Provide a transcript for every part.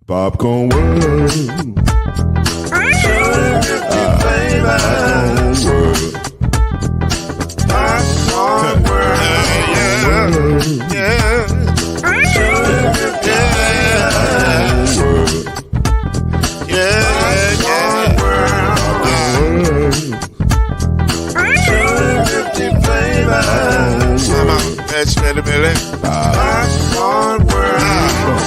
Popcorn world. Popcorn world. Yeah.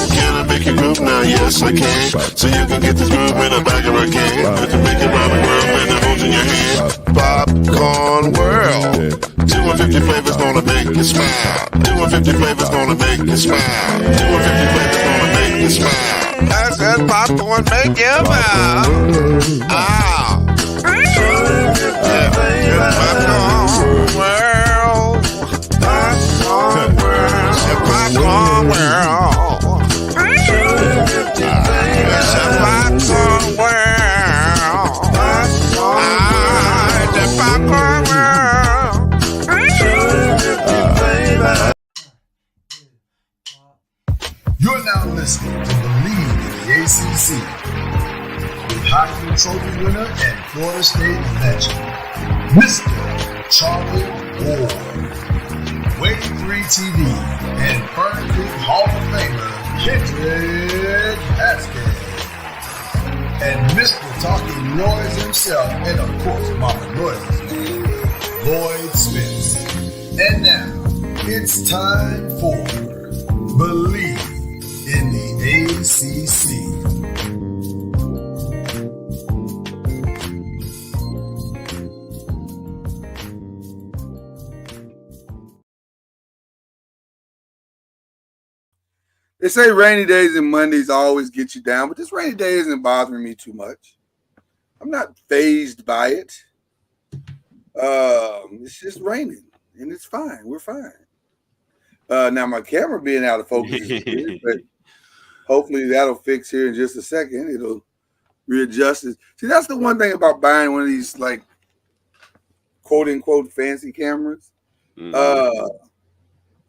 Can I make you move now? Yes, I can. So you can get this move in the back of a can. You can make it round the world and it holds in your hand. Popcorn world. 250 flavors gonna make you smile. 250 flavors gonna make you smile. 250 flavors gonna make you smile. I said popcorn make you smile. Ah. Popcorn world. Popcorn world. Popcorn world. It's a popcorn world. It's a popcorn world. You're now listening to BLEAV in the ACC with Heisman Trophy winner and Florida State legend, Mr. Charlie Ward, Wave 3 TV, and Fern Creek Hall of Famer, Kendrick Haskins, and Mr. Talking Noise himself, and of course, Mama Noise's man, Lloyd Spence. And now, it's time for BLEAV in the ACC. They say rainy days and Mondays always get you down, but this rainy day isn't bothering me too much. I'm not fazed by it. It's just raining, and it's fine. We're fine. Now, my camera being out of focus is weird, but hopefully that'll fix here in just a second. It'll readjust it. See, that's the one thing about buying one of these, like, quote-unquote fancy cameras.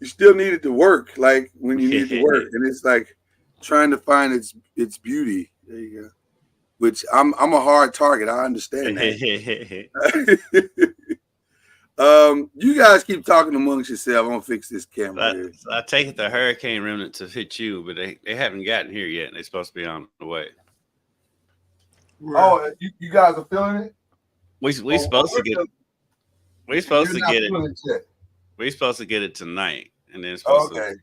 You still need it to work, like when you need it to work, and it's like trying to find its beauty. There you go. Which I'm a hard target. I understand that. You guys keep talking amongst yourself. I'm gonna fix this camera. So I take it the hurricane remnant to hit you, but they haven't gotten here yet. They're supposed to be on the way. Oh, you guys are feeling it? We're supposed to get it. We're supposed to get it. We're supposed to get it tonight, and then it's supposed to.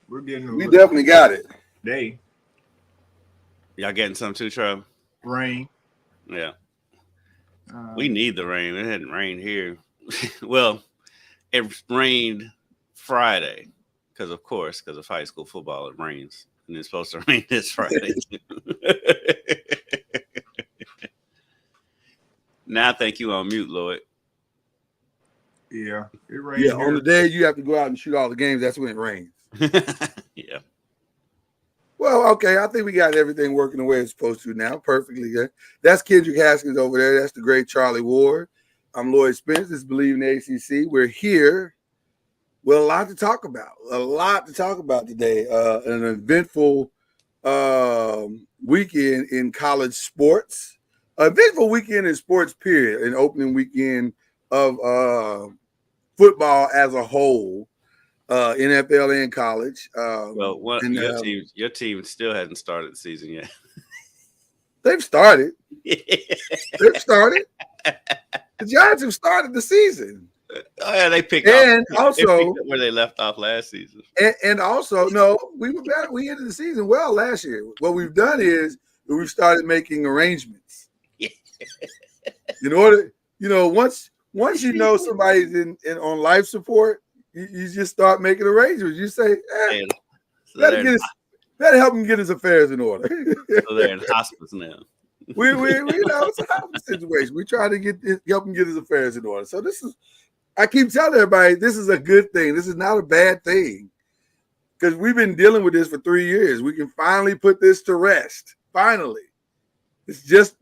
We're getting. We definitely got it. Y'all getting some too, Trump? Rain. Yeah. We need the rain. It hadn't rained here. Well, it rained Friday because of high school football, it rains, and it's supposed to rain this Friday. Now I think you on mute, Lloyd. Yeah, it rains. Yeah, on the day you have to go out and shoot all the games, that's when it rains. Yeah. Well, okay, I think we got everything working the way it's supposed to now. Perfectly good. That's Kendrick Haskins over there. That's the great Charlie Ward. I'm Lloyd Spence. This is BLEAV in the ACC. We're here with a lot to talk about. A lot to talk about today. An eventful weekend in college sports. Eventful weekend in sports, period. An opening weekend of football as a whole. NFL and college. Your team still hasn't started the season yet. They've started. They've started. The Giants have started the season. Oh yeah, they picked and up, also they picked up where they left off last season. And also, no, we were better. We ended the season well last year. What we've done is we've started making arrangements. In order, once you know somebody's on life support. You just start making arrangements. You say, better help him get his affairs in order. So they're in hospice now. we it's a hospice situation. We try to help him get his affairs in order. So I keep telling everybody, this is a good thing. This is not a bad thing. Because we've been dealing with this for 3 years. We can finally put this to rest. Finally. It's just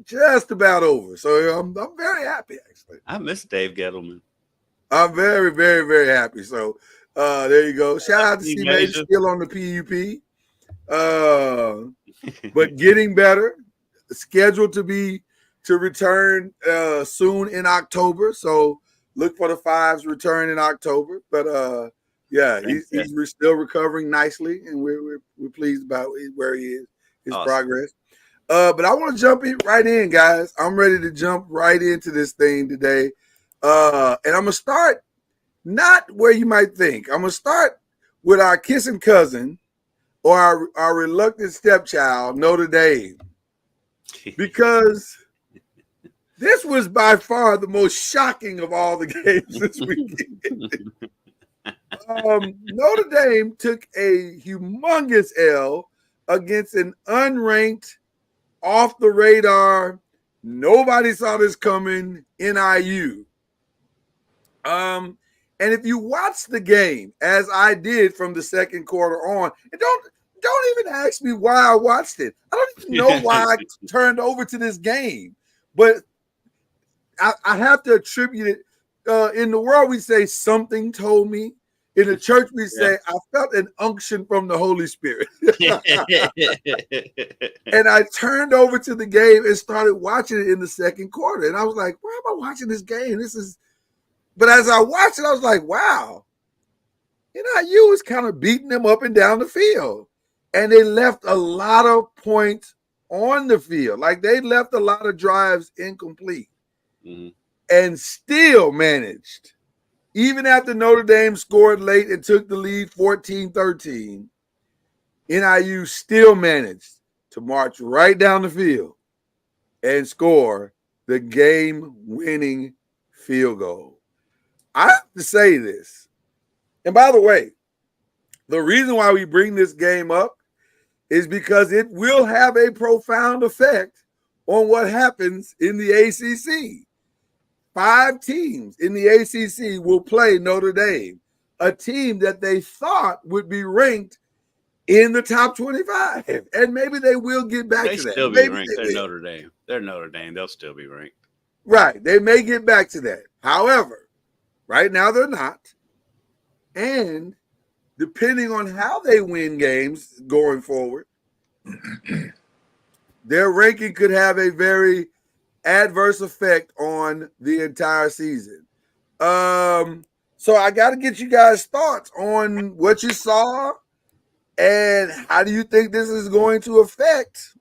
about over. So I'm very happy, actually. I miss Dave Gettleman. I'm very, very, very happy. So there you go. Shout out to C Major still on the PUP. But getting better. Scheduled to return soon in October. So look for the Fives return in October. But he's still recovering nicely, and we're pleased about where he is, his progress. But I want to jump right in, guys. I'm ready to jump right into this thing today. And I'm gonna start not where you might think. I'm gonna start with our kissing cousin or our reluctant stepchild, Notre Dame. Because this was by far the most shocking of all the games this weekend. Notre Dame took a humongous L against an unranked, off the radar, nobody saw this coming, NIU. And if you watch the game, as I did from the second quarter on, and don't even ask me why I watched it. I don't even know why I turned over to this game. But I have to attribute it. In the world, we say something told me. In the church, we say, I felt an unction from the Holy Spirit. And I turned over to the game and started watching it in the second quarter. And I was like, why am I watching this game? But as I watched it, I was like, wow. NIU was kind of beating them up and down the field. And they left a lot of points on the field. Like they left a lot of drives incomplete and still managed, even after Notre Dame scored late and took the lead 14-13, NIU still managed to march right down the field and score the game-winning field goal. I have to say this. And by the way, the reason why we bring this game up is because it will have a profound effect on what happens in the ACC. 5 teams in the ACC will play Notre Dame, a team that they thought would be ranked in the top 25. And maybe they will get back to that. They still be ranked. They're Notre Dame. They're Notre Dame. They'll still be ranked. Right. They may get back to that. However, right now they're not. And depending on how they win games going forward, their ranking could have a very adverse effect on the entire season. So I got to get you guys' thoughts on what you saw and how do you think this is going to affect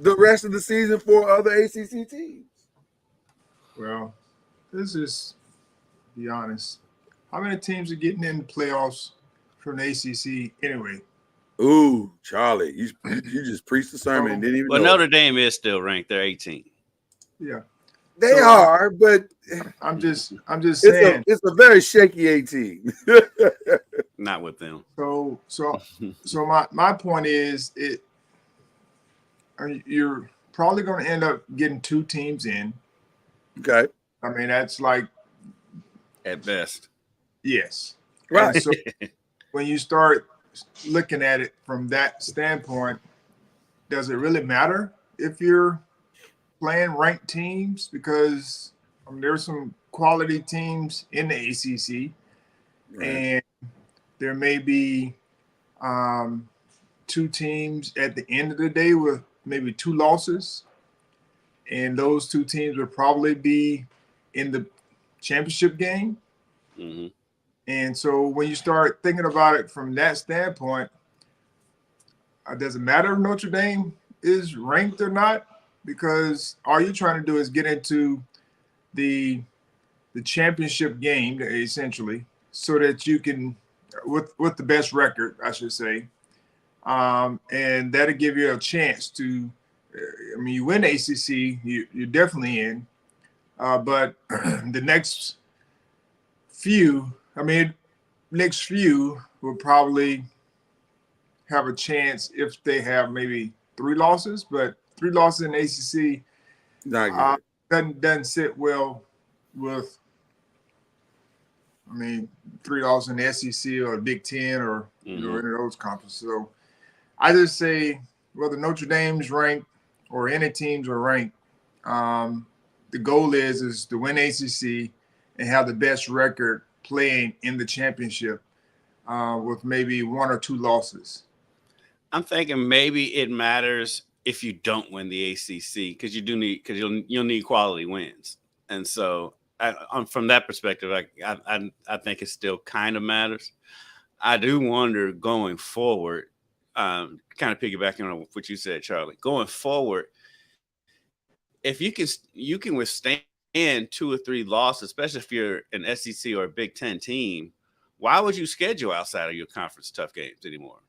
the rest of the season for other ACC teams? Well, let's just be honest. How many teams are getting in the playoffs from the ACC anyway? Ooh, Charlie, you just preached the sermon and didn't even know. Notre Dame is still ranked. They're 18. Yeah. They are, but I'm just saying it's a very shaky 18. Not with them. So my point is you're probably going to end up getting 2 teams in. Okay. I mean, that's like at best. Yes. Right. And so when you start looking at it from that standpoint, does it really matter if you're playing ranked teams? Because there's some quality teams in the ACC, right, and there may be 2 teams at the end of the day with maybe 2 losses, and those 2 teams would probably be in the championship game. Mm-hmm. And so when you start thinking about it from that standpoint, does it matter if Notre Dame is ranked or not? Because all you're trying to do is get into the championship game, essentially, so that you can, with the best record, I should say, and that'll give you a chance to, you win ACC, you're definitely in, but the next few will probably have a chance if they have maybe 3 losses, but 3 losses in ACC doesn't sit well with, 3 losses in the SEC or Big Ten or any of those conferences. So I just say whether Notre Dame's ranked or any teams are ranked, the goal is to win ACC and have the best record playing in the championship. with maybe 1 or 2 losses? I'm thinking maybe it matters if you don't win the ACC because you'll need quality wins, and so from that perspective, I think it still kind of matters. I do wonder going forward, kind of piggybacking on what you said, Charlie. Going forward, if you can withstand 2 or 3 losses, especially if you're an SEC or a Big Ten team, why would you schedule outside of your conference tough games anymore?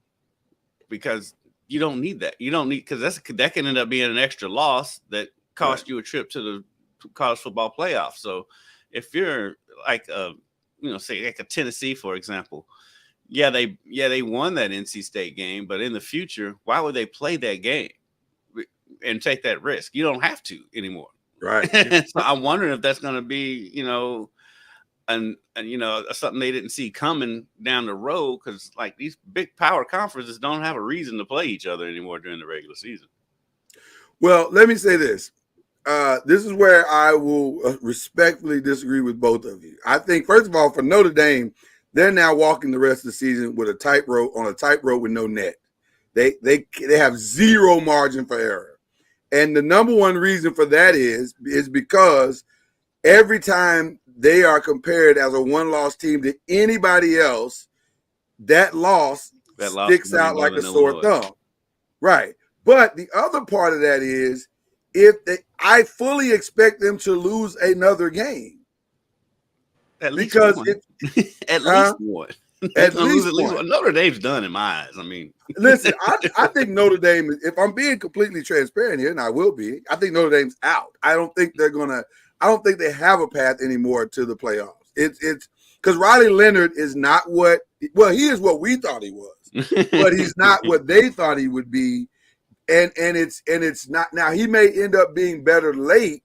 Because you don't need that. You don't need because that can end up being an extra loss that cost you a trip to the college football playoff. So if you're like say like a Tennessee, for example, they won that NC State game, but in the future, why would they play that game and take that risk? You don't have to anymore. Right. So I'm wondering if that's going to be, and something they didn't see coming down the road, because like these big power conferences don't have a reason to play each other anymore during the regular season. Well, let me say this. This is where I will respectfully disagree with both of you. I think, first of all, for Notre Dame, they're now walking the rest of the season with a tightrope with no net. They have zero margin for error. And the number one reason for that is because every time they are compared as a one-loss team to anybody else, that loss sticks out like a sore thumb. Right. But the other part of that is I fully expect them to lose another game. At least one. At least one. At least one. Notre Dame's done in my eyes. I mean, listen, I think Notre Dame, if I'm being completely transparent here, and I will be, I think Notre Dame's out. I don't think they have a path anymore to the playoffs. It's because Riley Leonard is not he is what we thought he was, but he's not what they thought he would be. And it's not. Now he may end up being better late,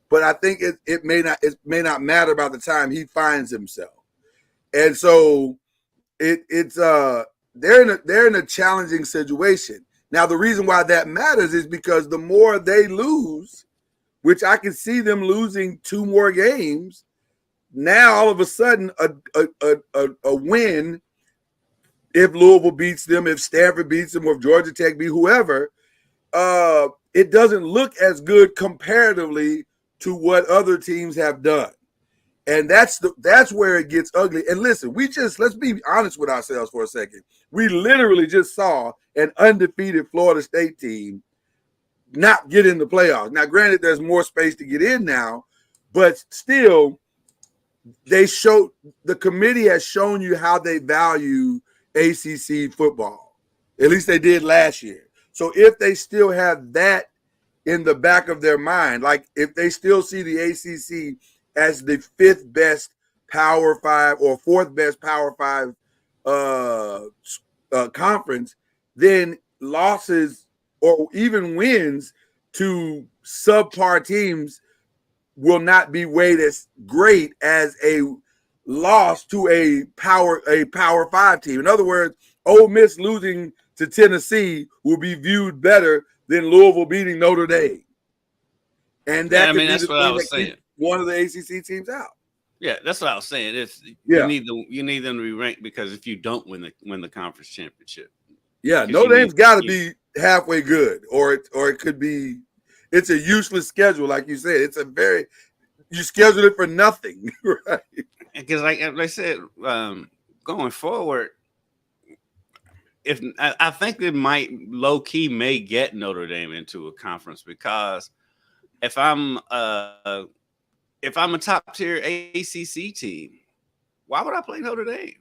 but I think it may not matter about the time he finds himself. And so they're in a challenging situation. Now the reason why that matters is because the more they lose, which I can see them losing 2 more games, now all of a sudden a win, if Louisville beats them, if Stanford beats them, or if Georgia Tech beats whoever, it doesn't look as good comparatively to what other teams have done. And that's where it gets ugly. And listen, let's be honest with ourselves for a second. We literally just saw an undefeated Florida State team not get in the playoffs. Now, granted, there's more space to get in now, but still, the committee has shown you how they value ACC football. At least they did last year. So if they still have that in the back of their mind, like if they still see the ACC as the 5th best Power 5 or 4th best Power 5 conference, then losses or even wins to subpar teams will not be weighed as great as a loss to a Power 5 team. In other words, Ole Miss losing to Tennessee will be viewed better than Louisville beating Notre Dame. And that's what I was saying. One of the ACC teams out. Yeah, that's what I was saying. You need them to be ranked, because if you don't win the conference championship, Notre Dame's got to be halfway good, or it could be. It's a useless schedule, like you said. You schedule it for nothing, right? Because like I said, going forward, if I think they might low key may get Notre Dame into a conference, because if I'm a top tier ACC team, why would I play Notre Dame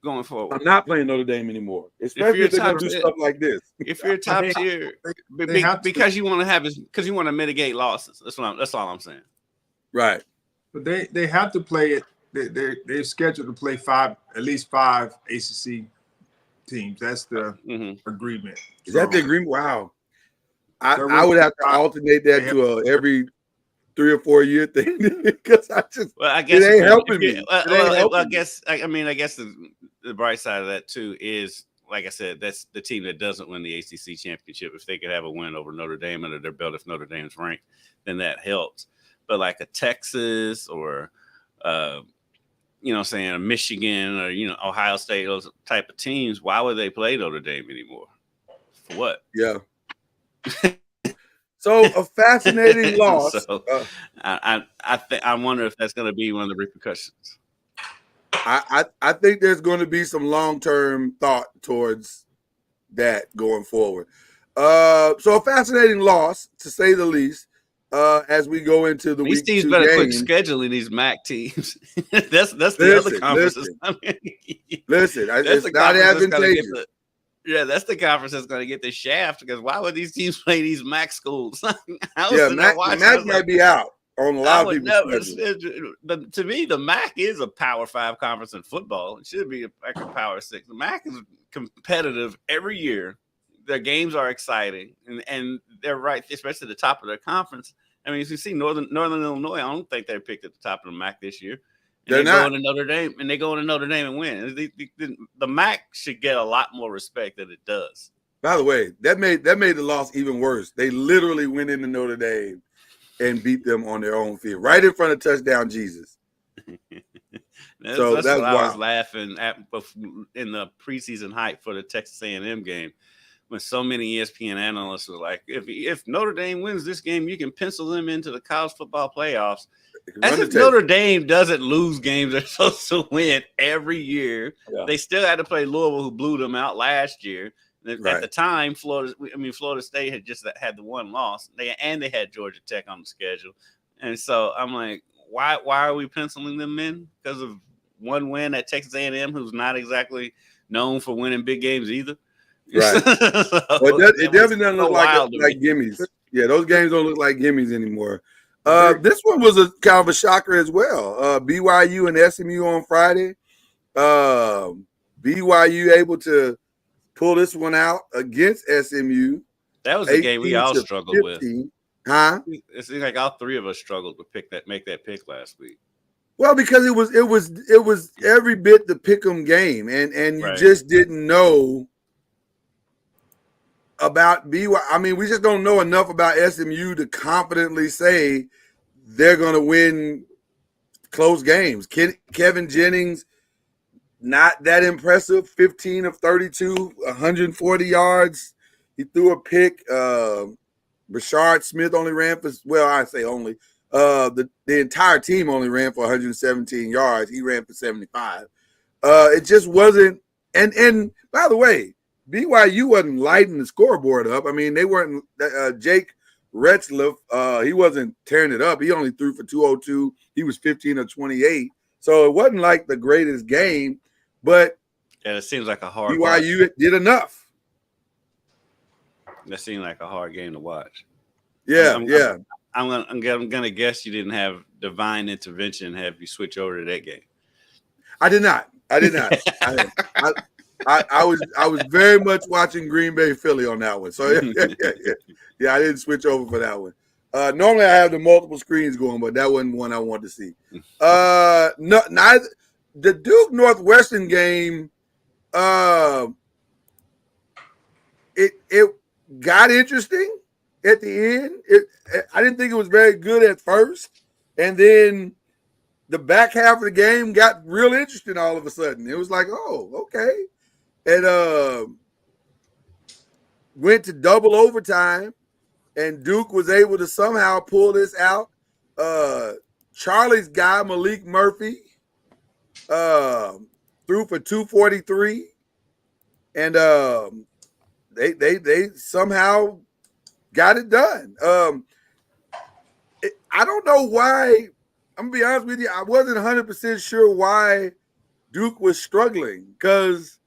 going forward? I'm not playing Notre Dame anymore, especially if they're going to do stuff like this. If you're a top tier, because you want to mitigate losses. That's all I'm saying. Right. But they have to play it. They're scheduled to play at least five ACC teams. That's the agreement. Is that the agreement? Wow. I would have to alternate that to every 3 or 4 year thing, because I guess it ain't helping me. I guess the bright side of that too is, like I said, that's the team that doesn't win the ACC championship. If they could have a win over Notre Dame under their belt, if Notre Dame's ranked, then that helps. But like a Texas or you know, saying a Michigan or, you know, Ohio State, those type of teams, why would they play Notre Dame anymore? For what? Yeah. So a fascinating loss. So I wonder if that's going to be one of the repercussions. I think there's going to be some long-term thought towards that going forward. So a fascinating loss, to say the least, as we go into the these week teams 2 better games. quit scheduling these MAC teams. that's the other conferences. Listen, that's it's not advantageous. That's the conference that's going to get the shaft, because why would these teams play these MAC schools? MAC might be out on a lot of people's schedules. To me, the MAC is a Power 5 conference in football. It should be like a Power 6. The MAC is competitive every year. Their games are exciting, and they're right, especially at the top of their conference. I mean, as you see, Northern Illinois, I don't think they're picked at the top of the MAC this year. They're not. Going to Notre Dame, and they go into Notre Dame and win. The MAC should get a lot more respect than it does. By the way, that made the loss even worse. They literally went into Notre Dame and beat them on their own field, right in front of touchdown Jesus. that's what I was laughing at in the preseason hype for the Texas A&M game, when so many ESPN analysts were like, if Notre Dame wins this game, you can pencil them into the college football playoffs. As if Notre Dame doesn't lose games they're supposed to win every year. Yeah. They still had to play Louisville, who blew them out last year. Right. At the time, Florida State had just had the one loss. They had Georgia Tech on the schedule. And so I'm like, why are we penciling them in? Because of one win at Texas A&M, who's not exactly known for winning big games either. Right. It definitely doesn't look like gimmies. Yeah, those games don't look like gimmies anymore. This one was a kind of a shocker as well. BYU and SMU on Friday. BYU able to pull this one out against SMU. That was the game we all struggled 15. With. Huh? It seems like all three of us struggled to make that pick last week. Well, because it was every bit the pick'em game, and you just didn't know about BYU. I mean, we just don't know enough about SMU to confidently say they're going to win close games. Kevin Jennings, not that impressive. 15 of 32, 140 yards. He threw a pick. Rashard Smith only ran for, well, I say only. The entire team only ran for 117 yards. He ran for 75. It just wasn't. And by the way, BYU wasn't lighting the scoreboard up. I mean, they weren't. Jake Retzlaff, he wasn't tearing it up. He only threw for 202. He was 15 of 28. So it wasn't like the greatest game, but it seems like a hard. BYU did enough. That seemed like a hard game to watch. Yeah, I'm gonna guess you didn't have divine intervention and have you switch over to that game. I did not. I was very much watching Green Bay Philly on that one. So yeah, I didn't switch over for that one. Normally I have the multiple screens going, but that wasn't one I wanted to see. Neither the Duke Northwestern game. It got interesting at the end. I didn't think it was very good at first, and then the back half of the game got real interesting all of a sudden. It was like, oh, okay. And went to double overtime, and Duke was able to somehow pull this out. Charlie's guy, Malik Murphy, threw for 243, and they somehow got it done. I don't know why. I'm gonna be honest with you. I wasn't 100% sure why Duke was struggling, because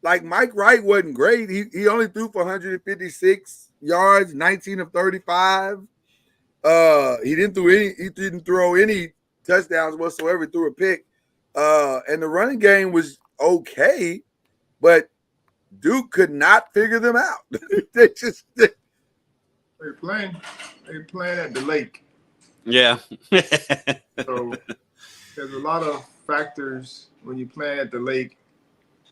like Mike Wright wasn't great. He only threw for 156 yards, 19 of 35. He didn't throw any touchdowns whatsoever. Threw a pick. And the running game was okay, but Duke could not figure them out. They're playing at the lake. Yeah. So there's a lot of factors when you play at the lake,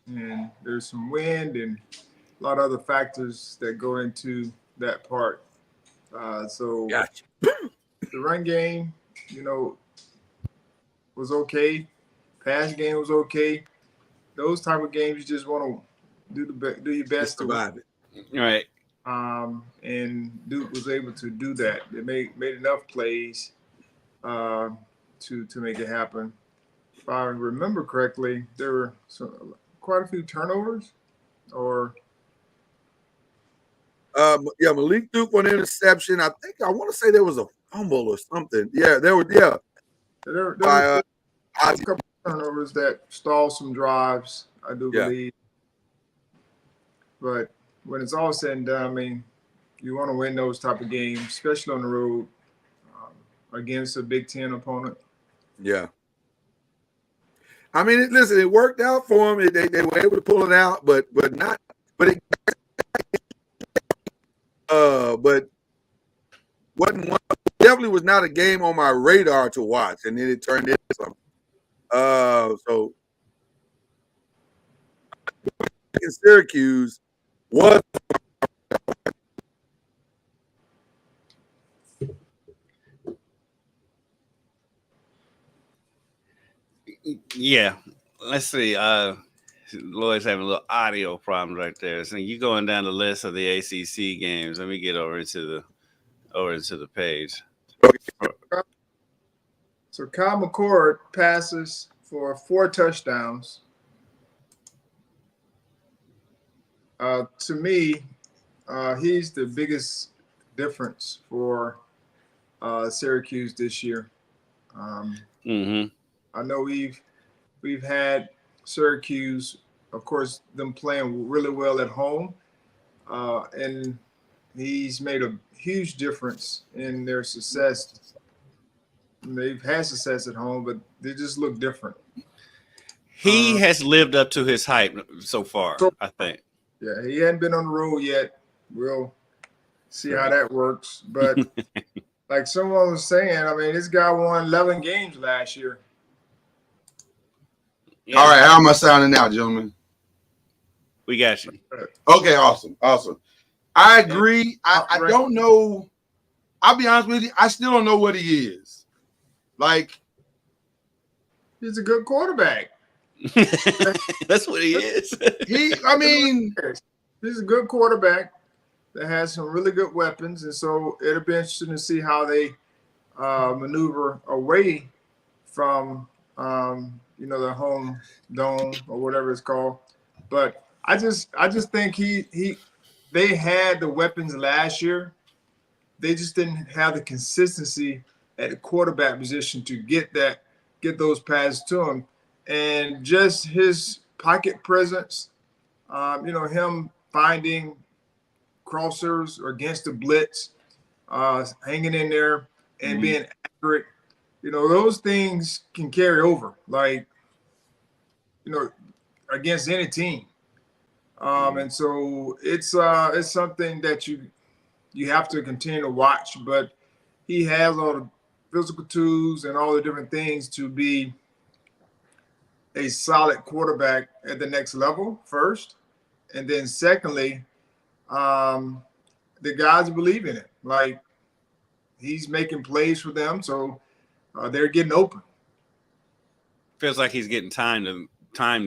and there's some wind and a lot of other factors that go into that part. So gotcha. The run game, was okay. Pass game was okay. Those type of games, you just want to do your best to survive it. Right. And Duke was able to do that. They made enough plays to make it happen. If I remember correctly, there were quite a few turnovers, or yeah, Malik Duke on interception. I want to say there was a fumble or something. Yeah, there were. Yeah, there were a couple of turnovers that stalled some drives, I do believe. But when it's all said and done, I mean, you want to win those type of games, especially on the road against a Big Ten opponent. Yeah. I mean, listen, it worked out for them. They were able to pull it out, but wasn't definitely was not a game on my radar to watch, and then it turned into something. So in Syracuse was Yeah. Let's see. Lloyd's having a little audio problems right there. So you going down the list of the ACC games. Let me get over into the page. So Kyle McCord passes for 4 touchdowns. To me, he's the biggest difference for Syracuse this year. I know we've had Syracuse, of course, them playing really well at home, and he's made a huge difference in their success. They've had success at home, but they just look different. He has lived up to his hype so far, I think. Yeah, he hadn't been on the road yet. We'll see how that works. But like someone was saying, I mean, this guy won 11 games last year. Yeah. All right, how am I sounding now, gentlemen? We got you. Okay, awesome. I agree. I don't know. I'll be honest with you. I still don't know what he is. Like, he's a good quarterback. That's what he is. He's a good quarterback that has some really good weapons, and so it'll be interesting to see how they maneuver away from the home dome or whatever it's called. But I just think they had the weapons last year. They just didn't have the consistency at the quarterback position to get those passes to him. And just his pocket presence, him finding crossers or against the blitz, hanging in there and being accurate, those things can carry over, like, against any team. And so it's something that you have to continue to watch, but he has all the physical tools and all the different things to be a solid quarterback at the next level first. And then secondly, the guys believe in it. Like, he's making plays for them, so they're getting open. Feels like he's getting time to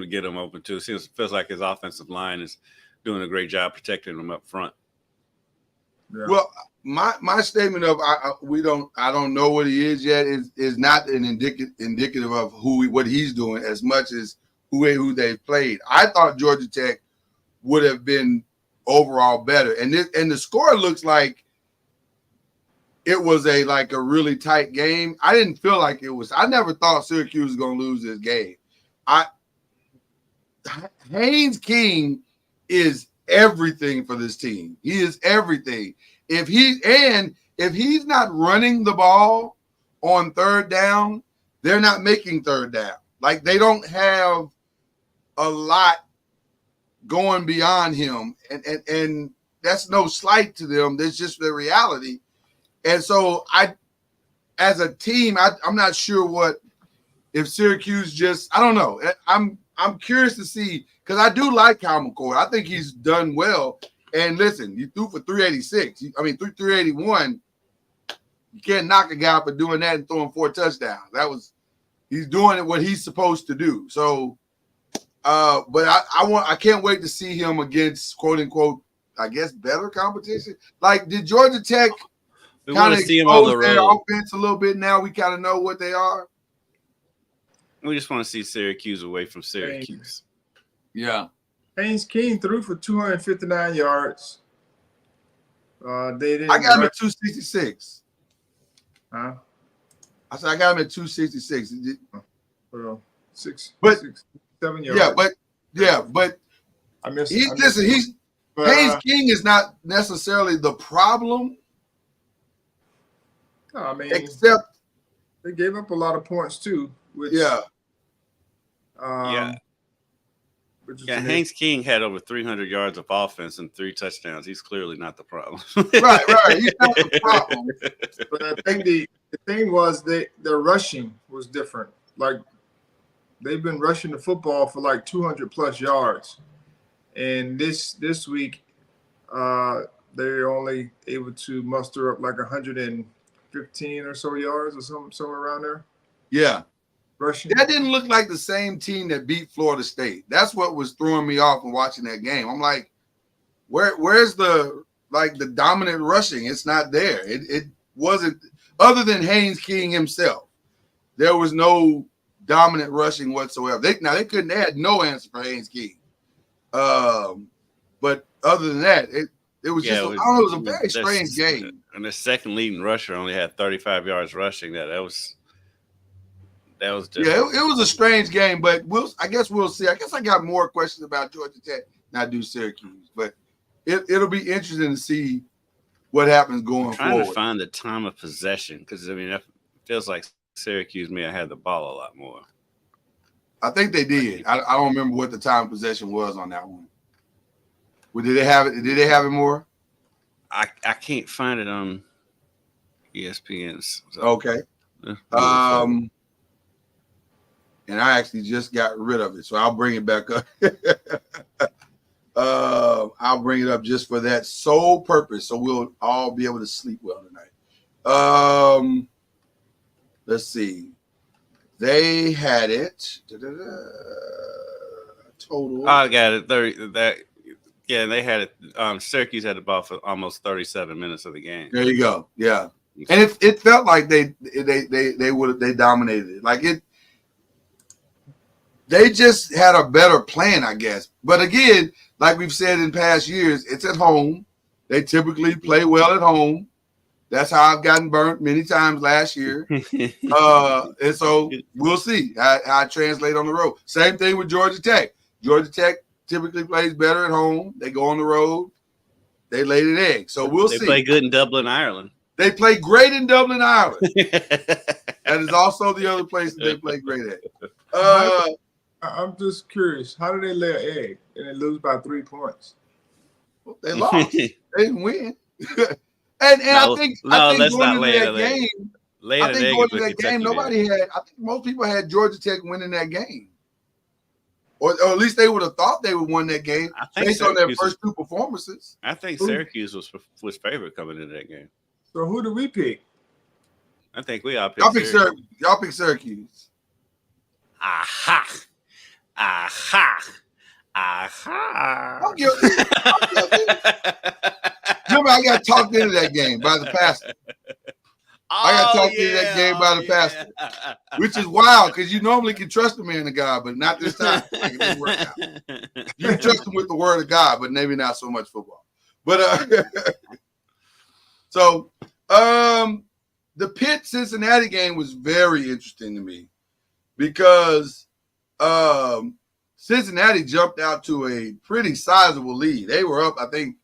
get them open too. Feels like his offensive line is doing a great job protecting them up front. Yeah. Well, my statement of I don't know what he is yet is not an indicative of what he's doing as much as who they've played. I thought Georgia Tech would have been overall better, and the score looks like it was a really tight game. I didn't feel like it was. I never thought Syracuse was going to lose this game. Haynes King is everything for this team. He is everything. If he's not running the ball on third down, they're not making third down. Like, they don't have a lot going beyond him, and that's no slight to them. That's just the reality. And so as a team, I'm not sure if Syracuse I don't know. I'm curious to see, because I do like Kyle McCord. I think he's done well. And listen, you threw for 386. 381. You can't knock a guy for doing that and throwing 4 touchdowns. He's doing what he's supposed to do. So, but I can't wait to see him against quote unquote, I guess, better competition. Like, did Georgia Tech kind of expose their offense a little bit? Now we kind of know what they are. We just want to see Syracuse away from Syracuse. Yeah. Haynes King threw for 259 yards. They didn't. I got him at 266. Huh? I said I got him at 266. Well, 6, 7 Yeah, yards. but I missed. Haynes King is not necessarily the problem. No, I mean, except they gave up a lot of points too. Which, Haynes King had over 300 yards of offense and 3 touchdowns. He's clearly not the problem. right. He's not the problem. But I think the thing was their rushing was different. Like, they've been rushing the football for like 200 plus yards, and this week they're only able to muster up like 115 or so yards or somewhere around there. Yeah. Rushing. That didn't look like the same team that beat Florida State. That's what was throwing me off in watching that game. I'm like, where's the dominant rushing? It's not there. It wasn't, other than Haynes King himself. There was no dominant rushing whatsoever. They had no answer for Haynes King. But other than that, it was just it was a very strange game. And the second leading rusher only had 35 yards rushing. That was different. Yeah, it was a strange game, but I guess we'll see. I guess I got more questions about Georgia Tech than I do Syracuse, but it'll be interesting to see what happens going forward. Trying to find the time of possession, because I mean, it feels like Syracuse may have had the ball a lot more. I think they did. I don't remember what the time of possession was on that one. Well, did they have it? Did they have it more? I can't find it on ESPN's. So. Okay. And I actually just got rid of it, so I'll bring it back up. I'll bring it up just for that sole purpose, so we'll all be able to sleep well tonight. Let's see. They had it. Total. I got it. They had it. Syracuse had the ball for almost 37 minutes of the game. There you go. Yeah, and it felt like they dominated it. Like it. They just had a better plan, I guess. But again, like we've said in past years, it's at home. They typically play well at home. That's how I've gotten burnt many times last year. And so we'll see how it translates on the road. Same thing with Georgia Tech. Georgia Tech typically plays better at home. They go on the road. They laid an egg. So we'll see. They play good in Dublin, Ireland. They play great in Dublin, Ireland. That is also the other place that they play great at. I'm just curious. How do they lay an egg and they lose by 3 points? Well, they lost. They didn't win. I think going into that game, nobody had. I think most people had Georgia Tech winning that game, or at least they would have thought they would win that game based on their first 2 performances. I think Syracuse was favored coming into that game. So who do we pick? I think we all picked Syracuse. Y'all pick Syracuse. Aha. I'm guilty. Remember, I got talked into that game by the pastor. I got talked into that game by the pastor, which is wild because you normally can trust a man of God, but not this time. Like, it didn't work out. You can trust him with the word of God, but maybe not so much football. But so the Pitt-Cincinnati game was very interesting to me because Cincinnati jumped out to a pretty sizable lead. They were up, I think,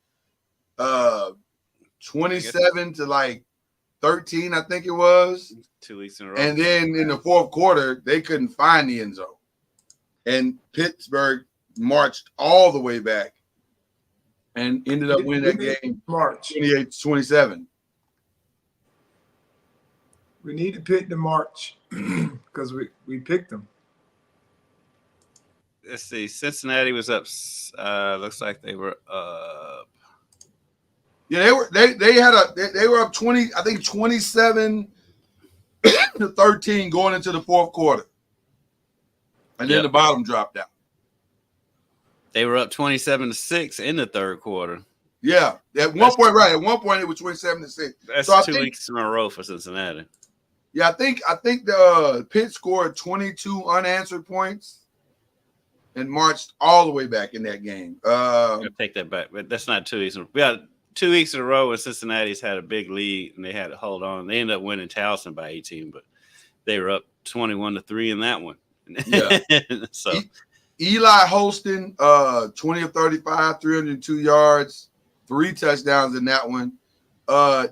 27 to like 13, I think it was. 2 weeks in a row. And then in the fourth quarter, they couldn't find the end zone. And Pittsburgh marched all the way back and ended up winning that game 28-27. We need to pick the March because we picked them. Let's see. Cincinnati was up. Looks like they were up. Yeah, they were up 20. I think 27 to 13 going into the fourth quarter. And then the bottom dropped out. They were up 27-6 in the third quarter. Yeah, at one point, right? At one point, it was 27-6. That's so 2 weeks in a row for Cincinnati. Yeah, I think the Pitt scored 22 unanswered points and marched all the way back in that game. I'll take that back, but that's not 2 weeks. We got 2 weeks in a row when Cincinnati's had a big lead and they had to hold on. They ended up winning Towson by 18, but they were up 21-3 in that one. Yeah. So Eli Holston, 20 of 35, 302 yards, 3 touchdowns in that one.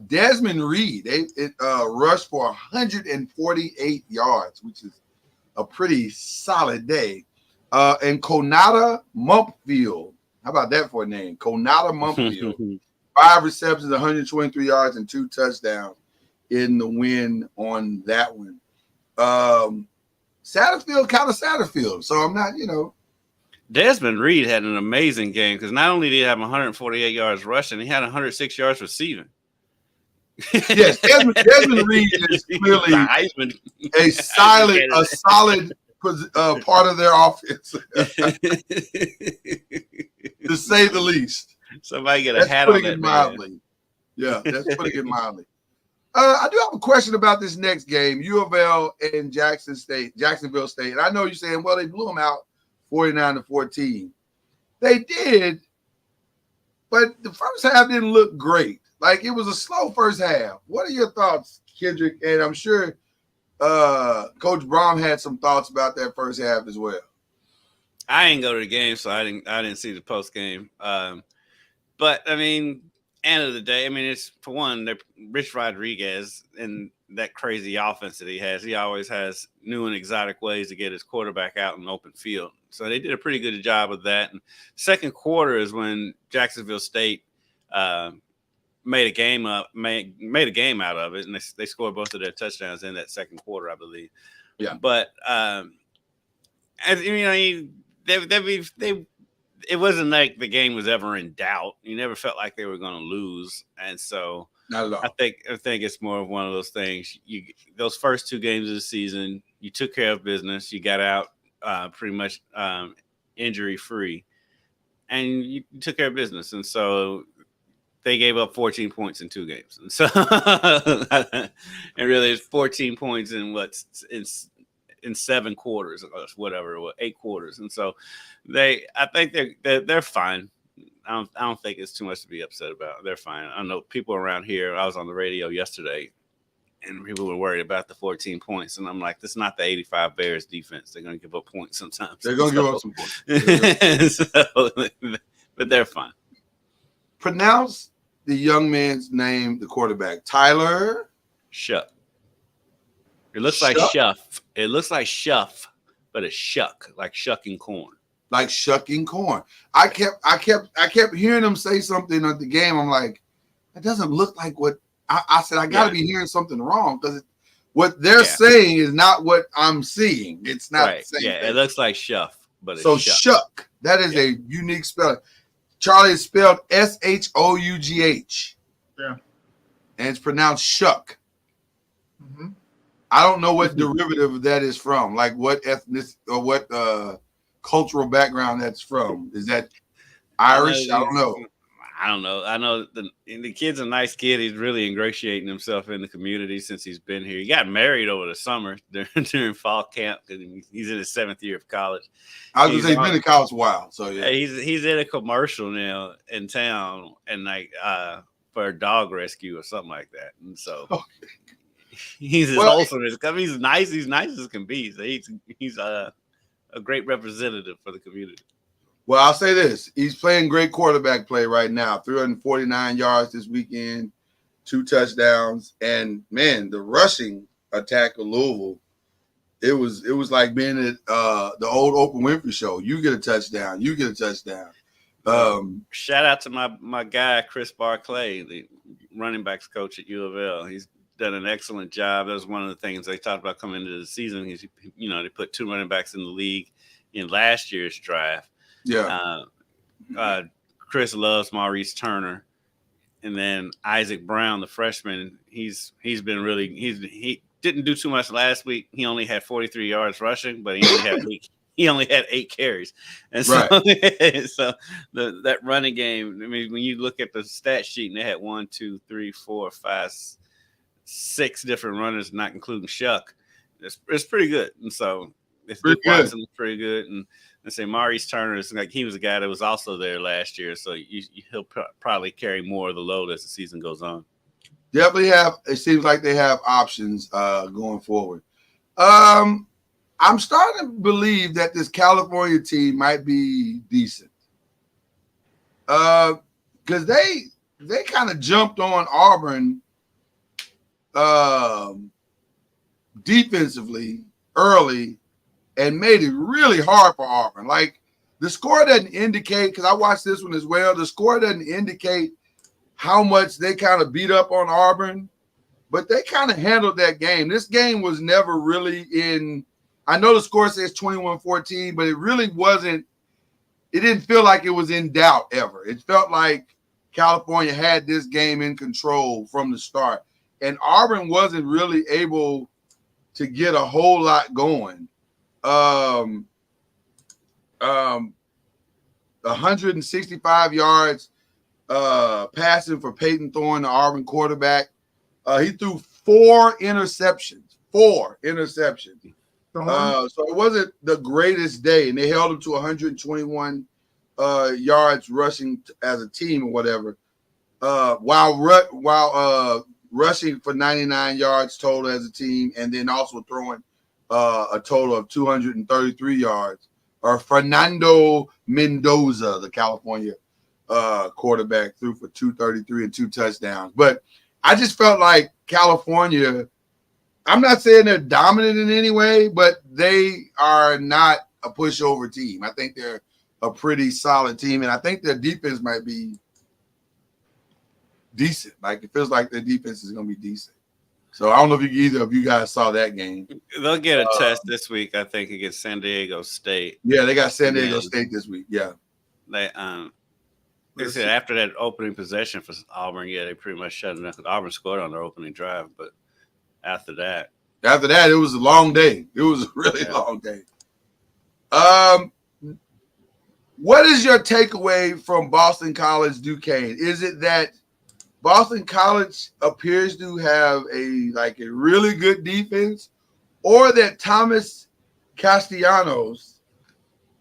Desmond Reed, it rushed for 148 yards, which is a pretty solid day. And Konata Mumpfield, how about that for a name? Konata Mumpfield, 5 receptions, 123 yards, and 2 touchdowns in the win on that one. Satterfield, kind of Satterfield, so I'm not, Desmond Reed had an amazing game because not only did he have 148 yards rushing, he had 106 yards receiving. Yes, Desmond Reed is clearly a solid part of their offense, to say the least. Somebody get a hat on that mildly. Yeah, that's putting it mildly. I do have a question about this next game, UofL and Jacksonville State. And I know you're saying, well, they blew them out 49-14. They did, but the first half didn't look great. Like, it was a slow first half. What are your thoughts, Kendrick? And I'm sure Coach Brom had some thoughts about that first half as well. I didn't go to the game, so I didn't see the post game. But I mean, end of the day, I mean, it's for one, Rich Rodriguez and that crazy offense that he has. He always has new and exotic ways to get his quarterback out in open field. So they did a pretty good job of that. And second quarter is when Jacksonville State made a game out of it, and they scored both of their touchdowns in that second quarter, I believe. Yeah. But it wasn't like the game was ever in doubt. You never felt like they were going to lose, and so not at all. I think it's more of one of those things. Those first 2 games of the season, you took care of business. You got out pretty much injury free, and you took care of business. And so they gave up 14 points in 2 games, and so and really it's 14 points in 7 quarters or whatever, 8 quarters. And so I think they're fine. I don't think it's too much to be upset about. They're fine. I know people around here, I was on the radio yesterday and people were worried about the 14 points. And I'm like, this is not the 85 Bears defense. They're going to give up points sometimes. They're going to give up some points. But they're fine. Pronounce the young man's name, the quarterback. Tyler Shuck. It looks like Shuff. It looks like Shuff, but it's Shuck, like shucking corn. Like shucking corn. I kept hearing him say something at the game. I'm like, that doesn't look like what I said. I got to be hearing something wrong because what they're saying is not what I'm seeing. It's not right. the same thing. It looks like Shuff, but it's Shuck. That is a unique spelling. Charlie is spelled Shough. Yeah. And it's pronounced Shuck. Mm-hmm. I don't know what derivative of that is from, like what ethnic or what cultural background that's from. Is that Irish? I don't know. I know the kid's a nice kid. He's really ingratiating himself in the community since he's been here. He got married over the summer during fall camp because he's in his 7th year of college. I was going to say he's been in college a while. So yeah, he's in a commercial now in town and like for a dog rescue or something like that. And so he's as wholesome as he's nice. He's nice as can be. So he's a great representative for the community. Well, I'll say this. He's playing great quarterback play right now. 349 yards this weekend, 2 touchdowns. And, man, the rushing attack of Louisville, it was like being at the old Oprah Winfrey show. You get a touchdown. You get a touchdown. Shout out to my guy, Chris Barclay, the running backs coach at UofL. He's done an excellent job. That was one of the things they talked about coming into the season. They put 2 running backs in the league in last year's draft. Yeah. Chris loves Maurice Turner, and then Isaac Brown, the freshman. He's been really he didn't do too much last week. He only had 43 yards rushing, but he only had he only had 8 carries, and so Right. so that running game. I mean, when you look at the stat sheet, and they had 1, 2, 3, 4, 5, 6 different runners, not including Shuck. It's pretty good, and so it's Pretty Duke good. Watson is pretty good, and I say Maurice Turner is like he was a guy that was also there last year, so he'll probably carry more of the load as the season goes on. Definitely have. It seems like they have options going forward. I'm starting to believe that this California team might be decent. Because they kind of jumped on Auburn defensively early and made it really hard for Auburn. Like the score doesn't indicate, because I watched this one as well, the score doesn't indicate how much they kind of beat up on Auburn, but they kind of handled that game. This game was never really in, I know the score says 21-14, but it really wasn't, it didn't feel like it was in doubt ever. It felt like California had this game in control from the start. And Auburn wasn't really able to get a whole lot going. 165 yards passing for Peyton Thorne, the Auburn quarterback. He threw 4 interceptions. So it wasn't the greatest day, and they held him to 121 yards rushing as a team or whatever, while rushing for 99 yards total as a team, and then also throwing a total of 233 yards. Or Fernando Mendoza, the California quarterback, threw for 233 and 2 touchdowns. But I just felt like California, I'm not saying they're dominant in any way, but they are not a pushover team. I think they're a pretty solid team, and I think their defense might be decent. Like it feels like their defense is going to be decent. So I don't know if either of you guys saw that game. They'll get a test this week, I think, against San Diego State. Yeah, they got San Diego State this week. Yeah. They said after that opening possession for Auburn, they pretty much shut it down. Auburn scored on their opening drive, but after that, it was a long day. It was a really long day. What is your takeaway from Boston College Duquesne? Is it that Boston College appears to have a really good defense, or that Thomas Castellanos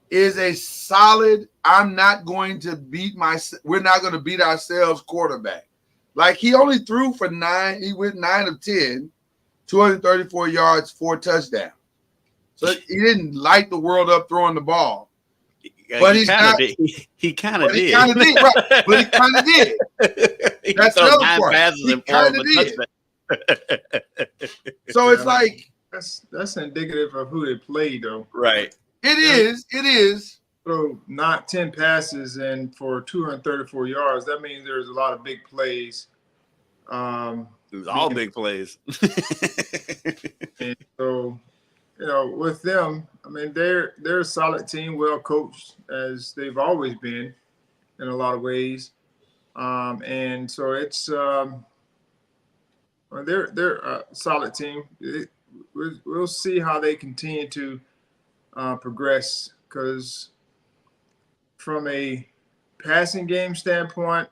is a solid, we're not going to beat ourselves quarterback? Like he only threw for 9, he went 9 of 10, 234 yards, 4 touchdowns. So he didn't light the world up throwing the ball. But he kind of did. He kind of did. Right. But he kind of did. That's the other part. He kind of did. So it's like that's indicative of who they played, though. Right. It is. So not 10 passes and for 234 yards. That means there's a lot of big plays. It was all big plays. And so, with them, I mean, they're a solid team, well coached as they've always been in a lot of ways. And so it's they're a solid team. We'll see how they continue to progress, because from a passing game standpoint,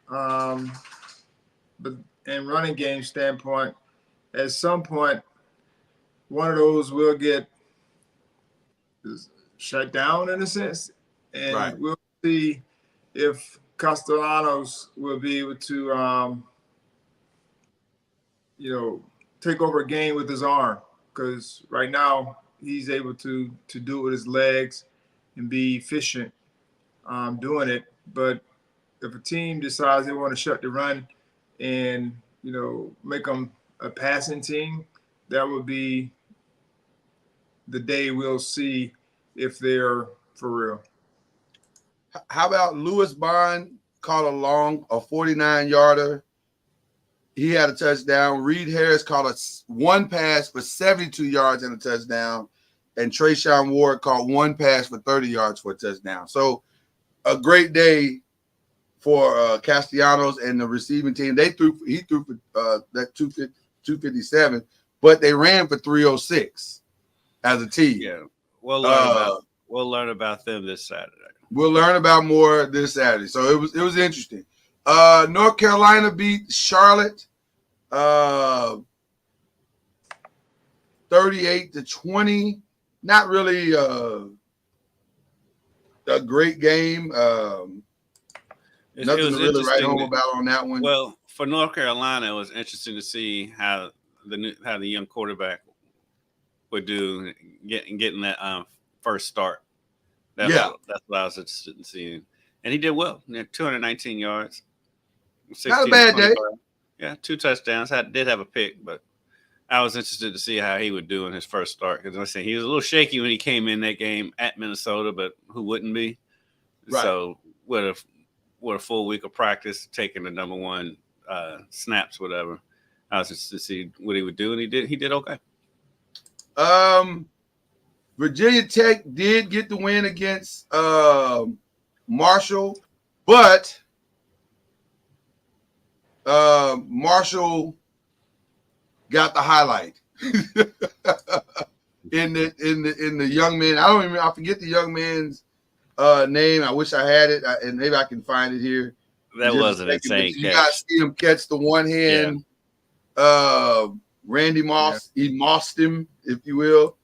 and running game standpoint, at some point, one of those will get shut down in a sense, and we'll see if Castellanos will be able to, take over a game with his arm, because right now he's able to do it with his legs and be efficient doing it. But if a team decides they want to shut the run and make them a passing team, that would be the day we'll see if they're for real. How about Lewis Bond caught a 49-yarder? He had a touchdown. Reed Harris caught one pass for 72 yards and a touchdown. And Trayshawn Ward caught one pass for 30 yards for a touchdown. So a great day for Castellanos and the receiving team. He threw for that 257, but they ran for 306 as a team. Yeah. we'll learn about them this Saturday. We'll learn about more this Saturday. So it was interesting. North Carolina beat Charlotte 38-20. Not really a great game. Nothing to really write home about on that one. Well, for North Carolina, it was interesting to see how the young quarterback would do getting that first start. That's what I was interested in seeing, and he did well. 219 yards, not a bad day. Yeah, 2 touchdowns. Did have a pick, but I was interested to see how he would do in his first start because I said he was a little shaky when he came in that game at Minnesota, but who wouldn't be? Right. So with a full week of practice, taking the number 1 snaps, whatever, I was interested to see what he would do, and he did okay. Virginia Tech did get the win against Marshall, but Marshall got the highlight in the young man. I forget the young man's name. I wish I had it, and maybe I can find it here. That wasn't insane. You guys see him catch the one hand. Yeah. Randy Moss, he mossed him, if you will.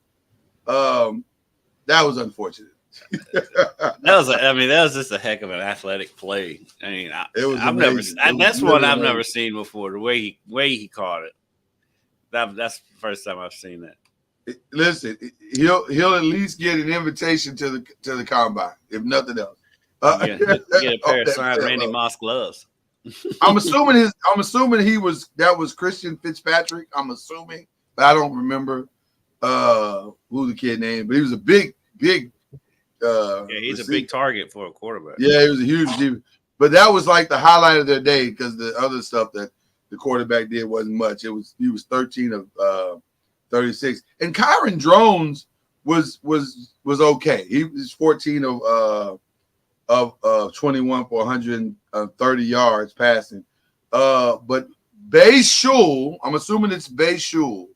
That was unfortunate. that was just a heck of an athletic play. I mean, that's one I've never seen before. The way he caught it. That's the first time I've seen that. Listen, he'll at least get an invitation to the combine, if nothing else. Get a pair of signed Randy Moss gloves. I'm assuming that was Christian Fitzpatrick. I'm assuming, but I don't remember who the kid named. But he was a big. He's receiver. A big target for a quarterback. Yeah, he was a huge receiver. But that was like the highlight of their day because the other stuff that the quarterback did wasn't much. He was 13 of 36, and Kyron Drones was okay. He was 14 of 21 for 130 yards passing. But Bay Shul, I'm assuming it's Bay Shul,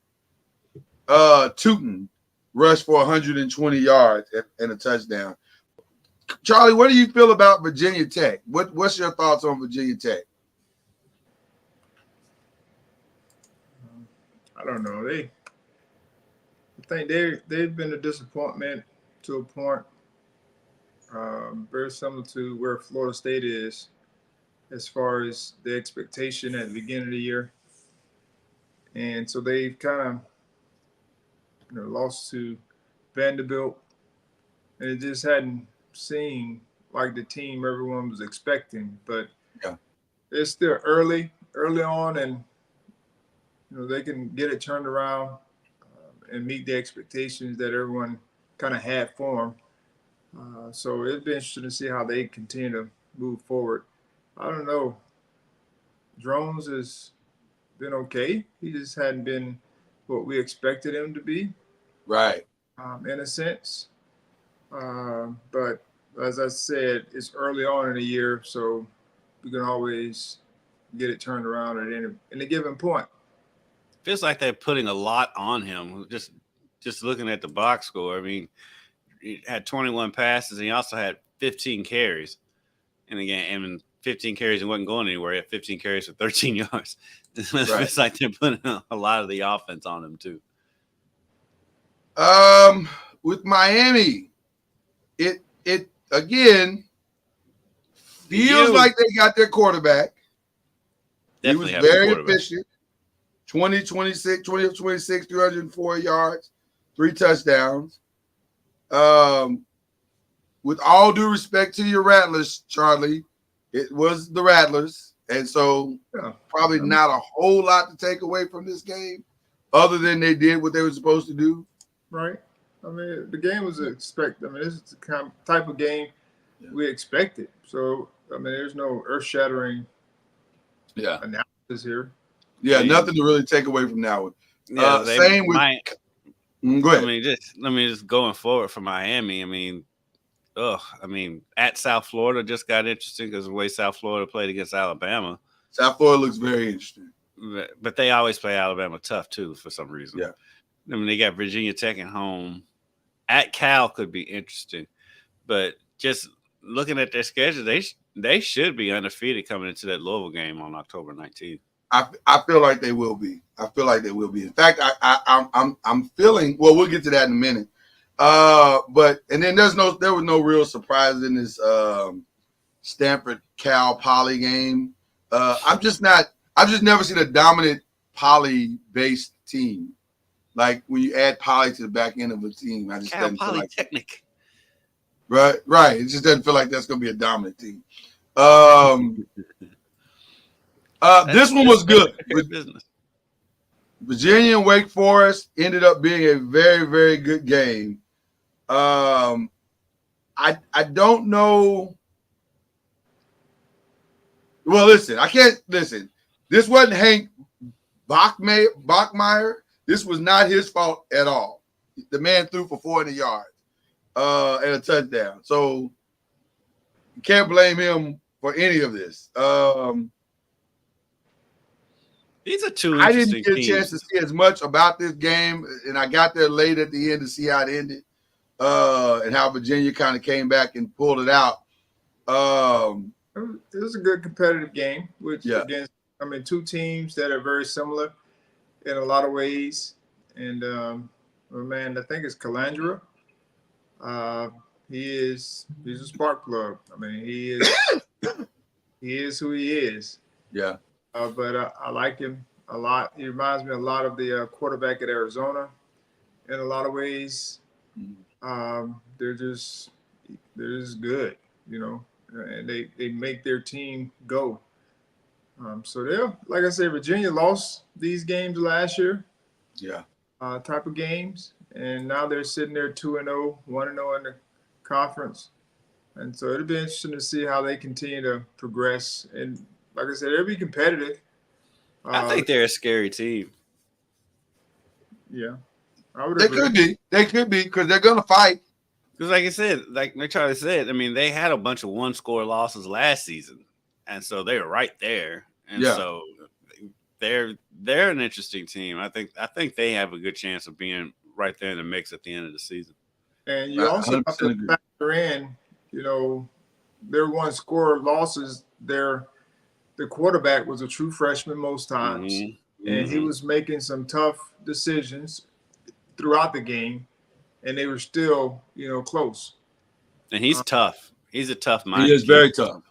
Tootin rushed for 120 yards and a touchdown. Charlie, what do you feel about Virginia Tech? What's your thoughts on Virginia Tech? I don't know. I think they've been a disappointment to a point. Very similar to where Florida State is as far as the expectation at the beginning of the year. And so they've kind of lost to Vanderbilt, and it just hadn't seemed like the team everyone was expecting. But it's still early on, and they can get it turned around and meet the expectations that everyone kind of had for them. So it'd be interesting to see how they continue to move forward. I don't know. Drones has been okay. He just hadn't been what we expected him to be. Right. In a sense. But as I said, it's early on in the year, so we can always get it turned around at any given point. Feels like they're putting a lot on him. Just looking at the box score, I mean, he had 21 passes, and he also had 15 carries in the game. And 15 carries and wasn't going anywhere. He had 15 carries for 13 yards. It feels like they're putting a lot of the offense on him too. With Miami, it again feels like they got their quarterback. Definitely he was very efficient. 20 of 26, 304 yards, 3 touchdowns. With all due respect to your Rattlers, Charlie, it was the Rattlers. And so probably not a whole lot to take away from this game other than they did what they were supposed to do. Right. I mean, the game was expected. I mean, this is the kind of type of game we expected. So, I mean, there's no earth-shattering analysis here. Yeah, nothing to really take away from that one. Yeah, same with. Go ahead. I mean, just going forward for Miami. I mean, at South Florida just got interesting because the way South Florida played against Alabama. South Florida looks very interesting. But they always play Alabama tough too for some reason. Yeah. I mean, they got Virginia Tech at home. At Cal could be interesting, but just looking at their schedule, they should be undefeated coming into that Louisville game on October 19th. I feel like they will be. I feel like they will be. In fact, I'm feeling. Well, we'll get to that in a minute. But and then there was no real surprise in this Stanford Cal Poly game. I've just never seen a dominant Poly based team. Like when you add Poly to the back end of a team, I just Cal doesn't feel like Polytechnic. Right. It just doesn't feel like that's going to be a dominant team. This one was good. Business. Virginia and Wake Forest ended up being a very, very good game. I don't know. Well, listen, I can't listen. This wasn't Hank Bachmeier. This was not his fault at all. The man threw for 400 yards and a touchdown. So you can't blame him for any of this. These are two I interesting didn't get a teams. chance to see as much about this game, and I got there late at the end to see how it ended and how Virginia kind of came back and pulled it out. It was a good competitive game, against, two teams that are very similar in a lot of ways. And, I think it's Calandra. He's a spark plug. I mean, he is who he is. Yeah. But I like him a lot. He reminds me a lot of the quarterback at Arizona in a lot of ways. They're just good, and they make their team go. So like I said, Virginia lost these games last year. Yeah. Type of games, and now they're sitting there 2-0, 1-0 in the conference, and so it'll be interesting to see how they continue to progress. And like I said, they'll be competitive. I think they're a scary team. Yeah, I would They agree. could be because they're gonna fight. Because, like I said, like Charlie said, I mean, they had a bunch of one-score losses last season, and so they were right there. And so they're an interesting team. I think they have a good chance of being right there in the mix at the end of the season. And you also have to factor in, their one-score losses. The quarterback was a true freshman most times, and he was making some tough decisions throughout the game, and they were still, close. And he's tough. He's a tough mind. He is very tough.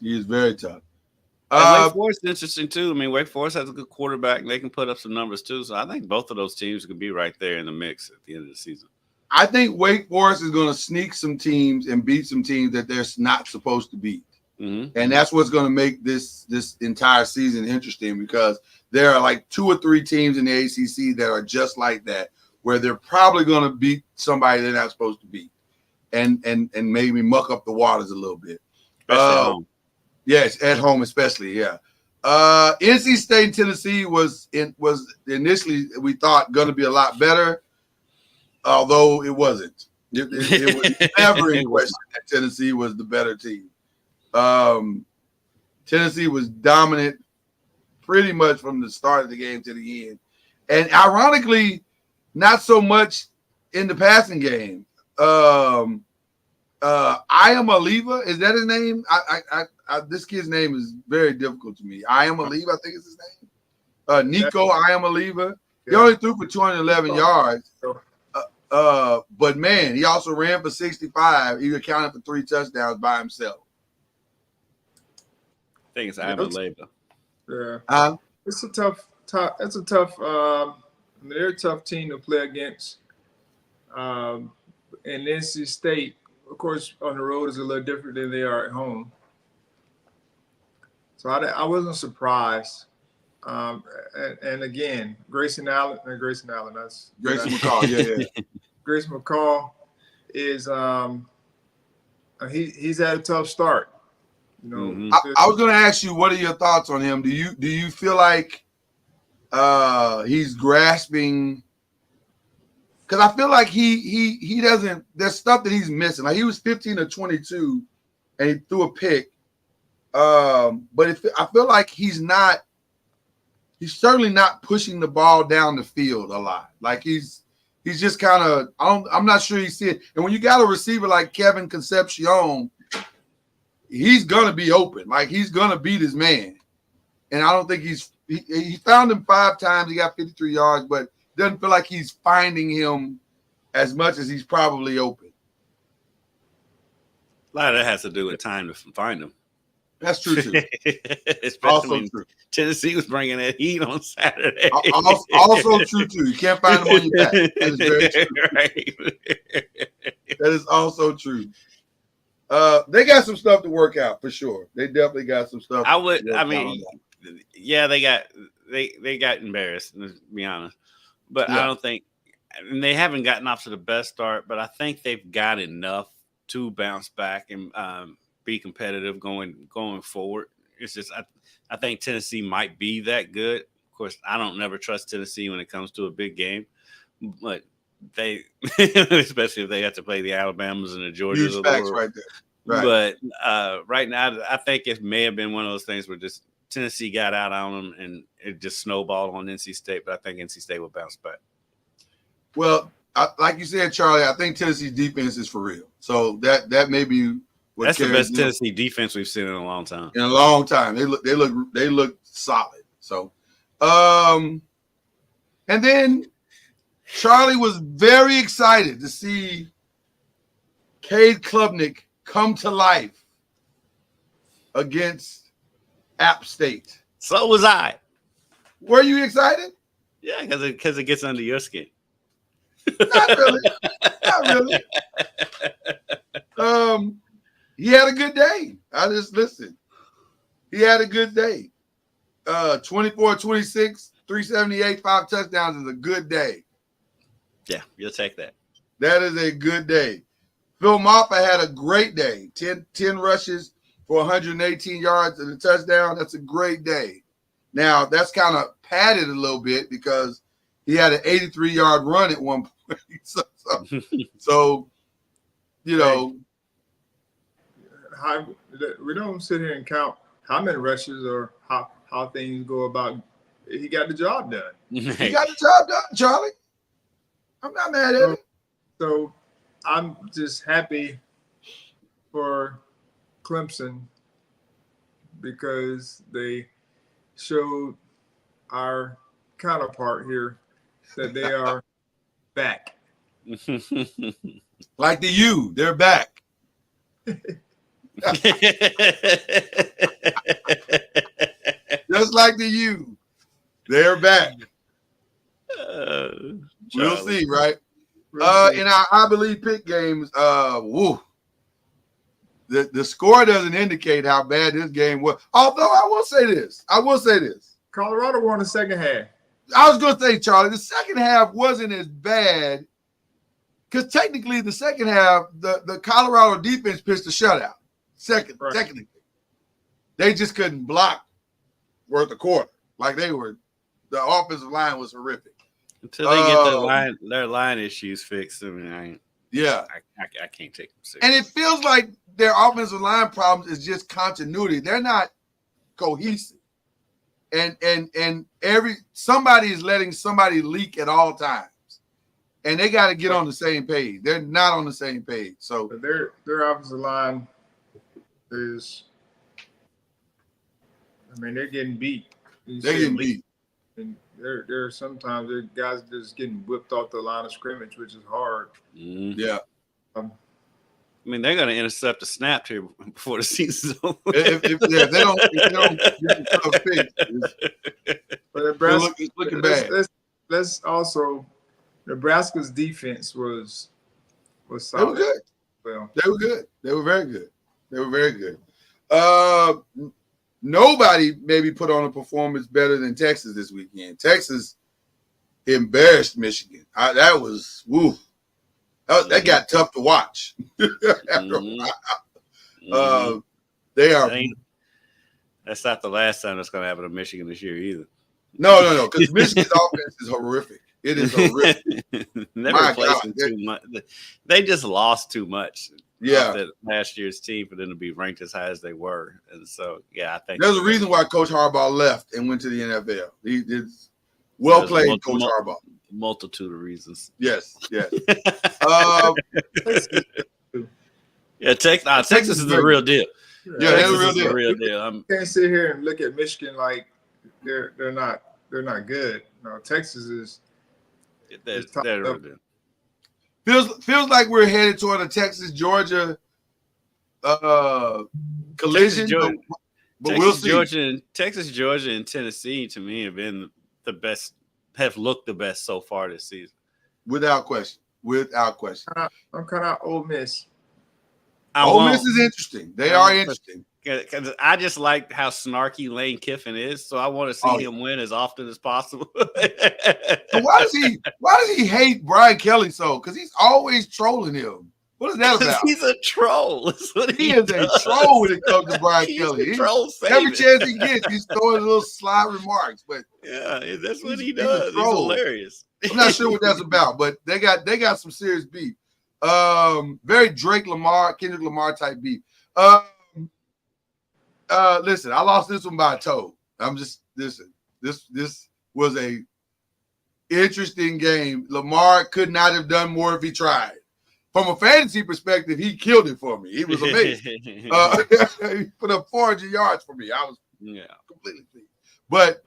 He is very tough. Wake Forest is interesting too. I mean, Wake Forest has a good quarterback, and they can put up some numbers too. So I think both of those teams could be right there in the mix at the end of the season. I think Wake Forest is going to sneak some teams and beat some teams that they're not supposed to beat. And that's what's going to make this entire season interesting, because there are like 2 or 3 teams in the ACC that are just like that, where they're probably going to beat somebody they're not supposed to beat, and maybe muck up the waters a little bit. Yes, at home especially. Yeah. NC State and Tennessee was initially, we thought, going to be a lot better, although it wasn't. It was never in question that Tennessee was the better team. Tennessee was dominant pretty much from the start of the game to the end, and ironically, not so much in the passing game. I am Aliva. Is that his name? This kid's name is very difficult to me. I am Aliva, I think is his name. Nico I am Aliva. He only threw for 211 yards. But man, he also ran for 65. He accounted for 3 touchdowns by himself. I think it's I am Aliva. Yeah. It's a tough. It's a tough. They're a tough team to play against. And NC State, of course, on the road is a little different than they are at home. So I wasn't surprised. And again, Grayson Allen. That's Grayson McCall. Yeah. Grayson McCall is he's had a tough start. I was going to ask you, what are your thoughts on him? Do you feel like he's grasping? Because I feel like he doesn't. There's stuff that he's missing. Like he was 15 or 22, and he threw a pick. But I feel like he's not. He's certainly not pushing the ball down the field a lot. Like he's he's just kind of. I'm not sure he's seeing. And when you got a receiver like Kevin Concepcion, he's gonna be open. Like he's gonna beat his man. And I don't think he found him 5 times. He got 53 yards, but doesn't feel like he's finding him as much as he's probably open. A lot of that has to do with time to find him. That's true too. Especially Also when true. Tennessee was bringing that heat on Saturday. Also true too. You can't find them on your back. That is very true. Right. That is also true. They got some stuff to work out for sure. They definitely got some stuff. Yeah, they got embarrassed, to be honest. But I don't think, and they haven't gotten off to the best start, but I think they've got enough to bounce back and be competitive going forward. It's just I think Tennessee might be that good. Of course, I don't never trust Tennessee when it comes to a big game, but they, especially if they have to play the Alabamas and the Georgias huge of the facts world. right there. Right. But right now, I think it may have been one of those things where just Tennessee got out on them and it just snowballed on NC State. But I think NC State will bounce back. Well, like you said, Charlie, I think Tennessee's defense is for real. So that may be what that's the best Tennessee defense we've seen in a long time. In a long time, they look solid. So, and then Charlie was very excited to see Cade Klubnik come to life against App State. So was I. Were you excited? Yeah, because it gets under your skin. Not really. Not really. He had a good day. I just listened. He had a good day. 24-26, 378, 5 touchdowns is a good day. Yeah, you'll take that. That is a good day. Phil Moffa had a great day. 10 rushes for 118 yards and a touchdown. That's a great day. Now, that's kind of padded a little bit because he had an 83-yard run at one point. so you know. We don't sit here and count how many rushes or how things go about. He got the job done. He got the job done, Charlie. I'm not mad at it. So I'm just happy for Clemson because they showed our counterpart here that they are back. Like the U, they're back. Just like the U, they're back. We'll see, right? In our I Believe pick games, the score doesn't indicate how bad this game was. Although I will say this. Colorado won the second half. I was going to say, Charlie, the second half wasn't as bad because technically the second half, the Colorado defense pitched a shutout. Technically. They just couldn't block worth a quarter. Like the offensive line was horrific. Until they get their line issues fixed. I mean, I can't take them seriously. And it feels like their offensive line problems is just continuity. They're not cohesive. And somebody is letting somebody leak at all times. And they got to get on the same page. They're not on the same page. So their offensive line is, they're getting beat. They're getting beat. And there are sometimes there guys just getting whipped off the line of scrimmage, which is hard. Yeah. They're going to intercept a snap here before the season's over. If they don't get the tough pick, but Nebraska, it's looking bad. Let's also, Nebraska's defense was solid. They were good. Well, they were good. They were very good. They were very good. Nobody maybe put on a performance better than Texas this weekend. Texas embarrassed Michigan. That was woo. That got tough to watch. After a while. They are. That's not the last time that's going to happen to Michigan this year either. No. Because Michigan's offense is horrific. It is horrific. They're replacing too much. They just lost too much. Yeah, that last year's team for them to be ranked as high as they were, and so I think there's a reason why Coach Harbaugh left and went to the NFL. Well played, Coach Harbaugh. Multitude of reasons. Yes. Yeah, Texas is the real deal. Yeah, they're the real deal. You can't sit here and look at Michigan like they're not good. No, Texas is. They're the real deal. Feels like we're headed toward a Texas-Georgia collision, but we'll see. Texas, Georgia, and Tennessee to me have been the best. Have looked the best so far this season, without question. I'm kind of Ole Miss. Ole Miss is interesting. They are interesting. Because I just like how snarky Lane Kiffin is, so I want to see him win as often as possible. So why does he hate Brian Kelly so? Because he's always trolling him. What is that about? He's a troll. He is a troll when it comes to Brian Kelly. Every chance he gets, he's throwing little sly remarks. But yeah, that's what he does. He's hilarious. I'm not sure what that's about, but they got some serious beef. Very Kendrick Lamar type beef. Listen, I lost this one by a toe. Listen. This was a interesting game. Lamar could not have done more if he tried. From a fantasy perspective, he killed it for me. He was amazing. He put up 400 yards for me. I was completely pleased. But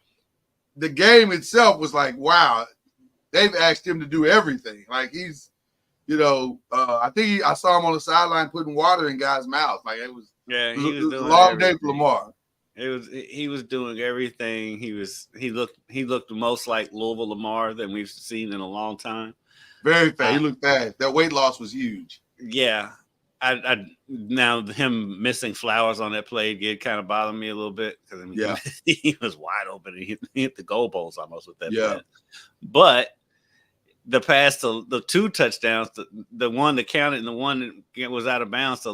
the game itself was like, wow, they've asked him to do everything. Like he's, I think I saw him on the sideline putting water in guys' mouths. Like it was a long day for Lamar. He was doing everything. He looked the most like Louisville Lamar than we've seen in a long time. Very fast. He looked fast. That weight loss was huge. Yeah. I now him missing Flowers on that play did kind of bother me a little bit because he was wide open and he hit the goalpost almost with that. Yeah. Play. But the pass to the 2 touchdowns, the one that counted and the one that was out of bounds to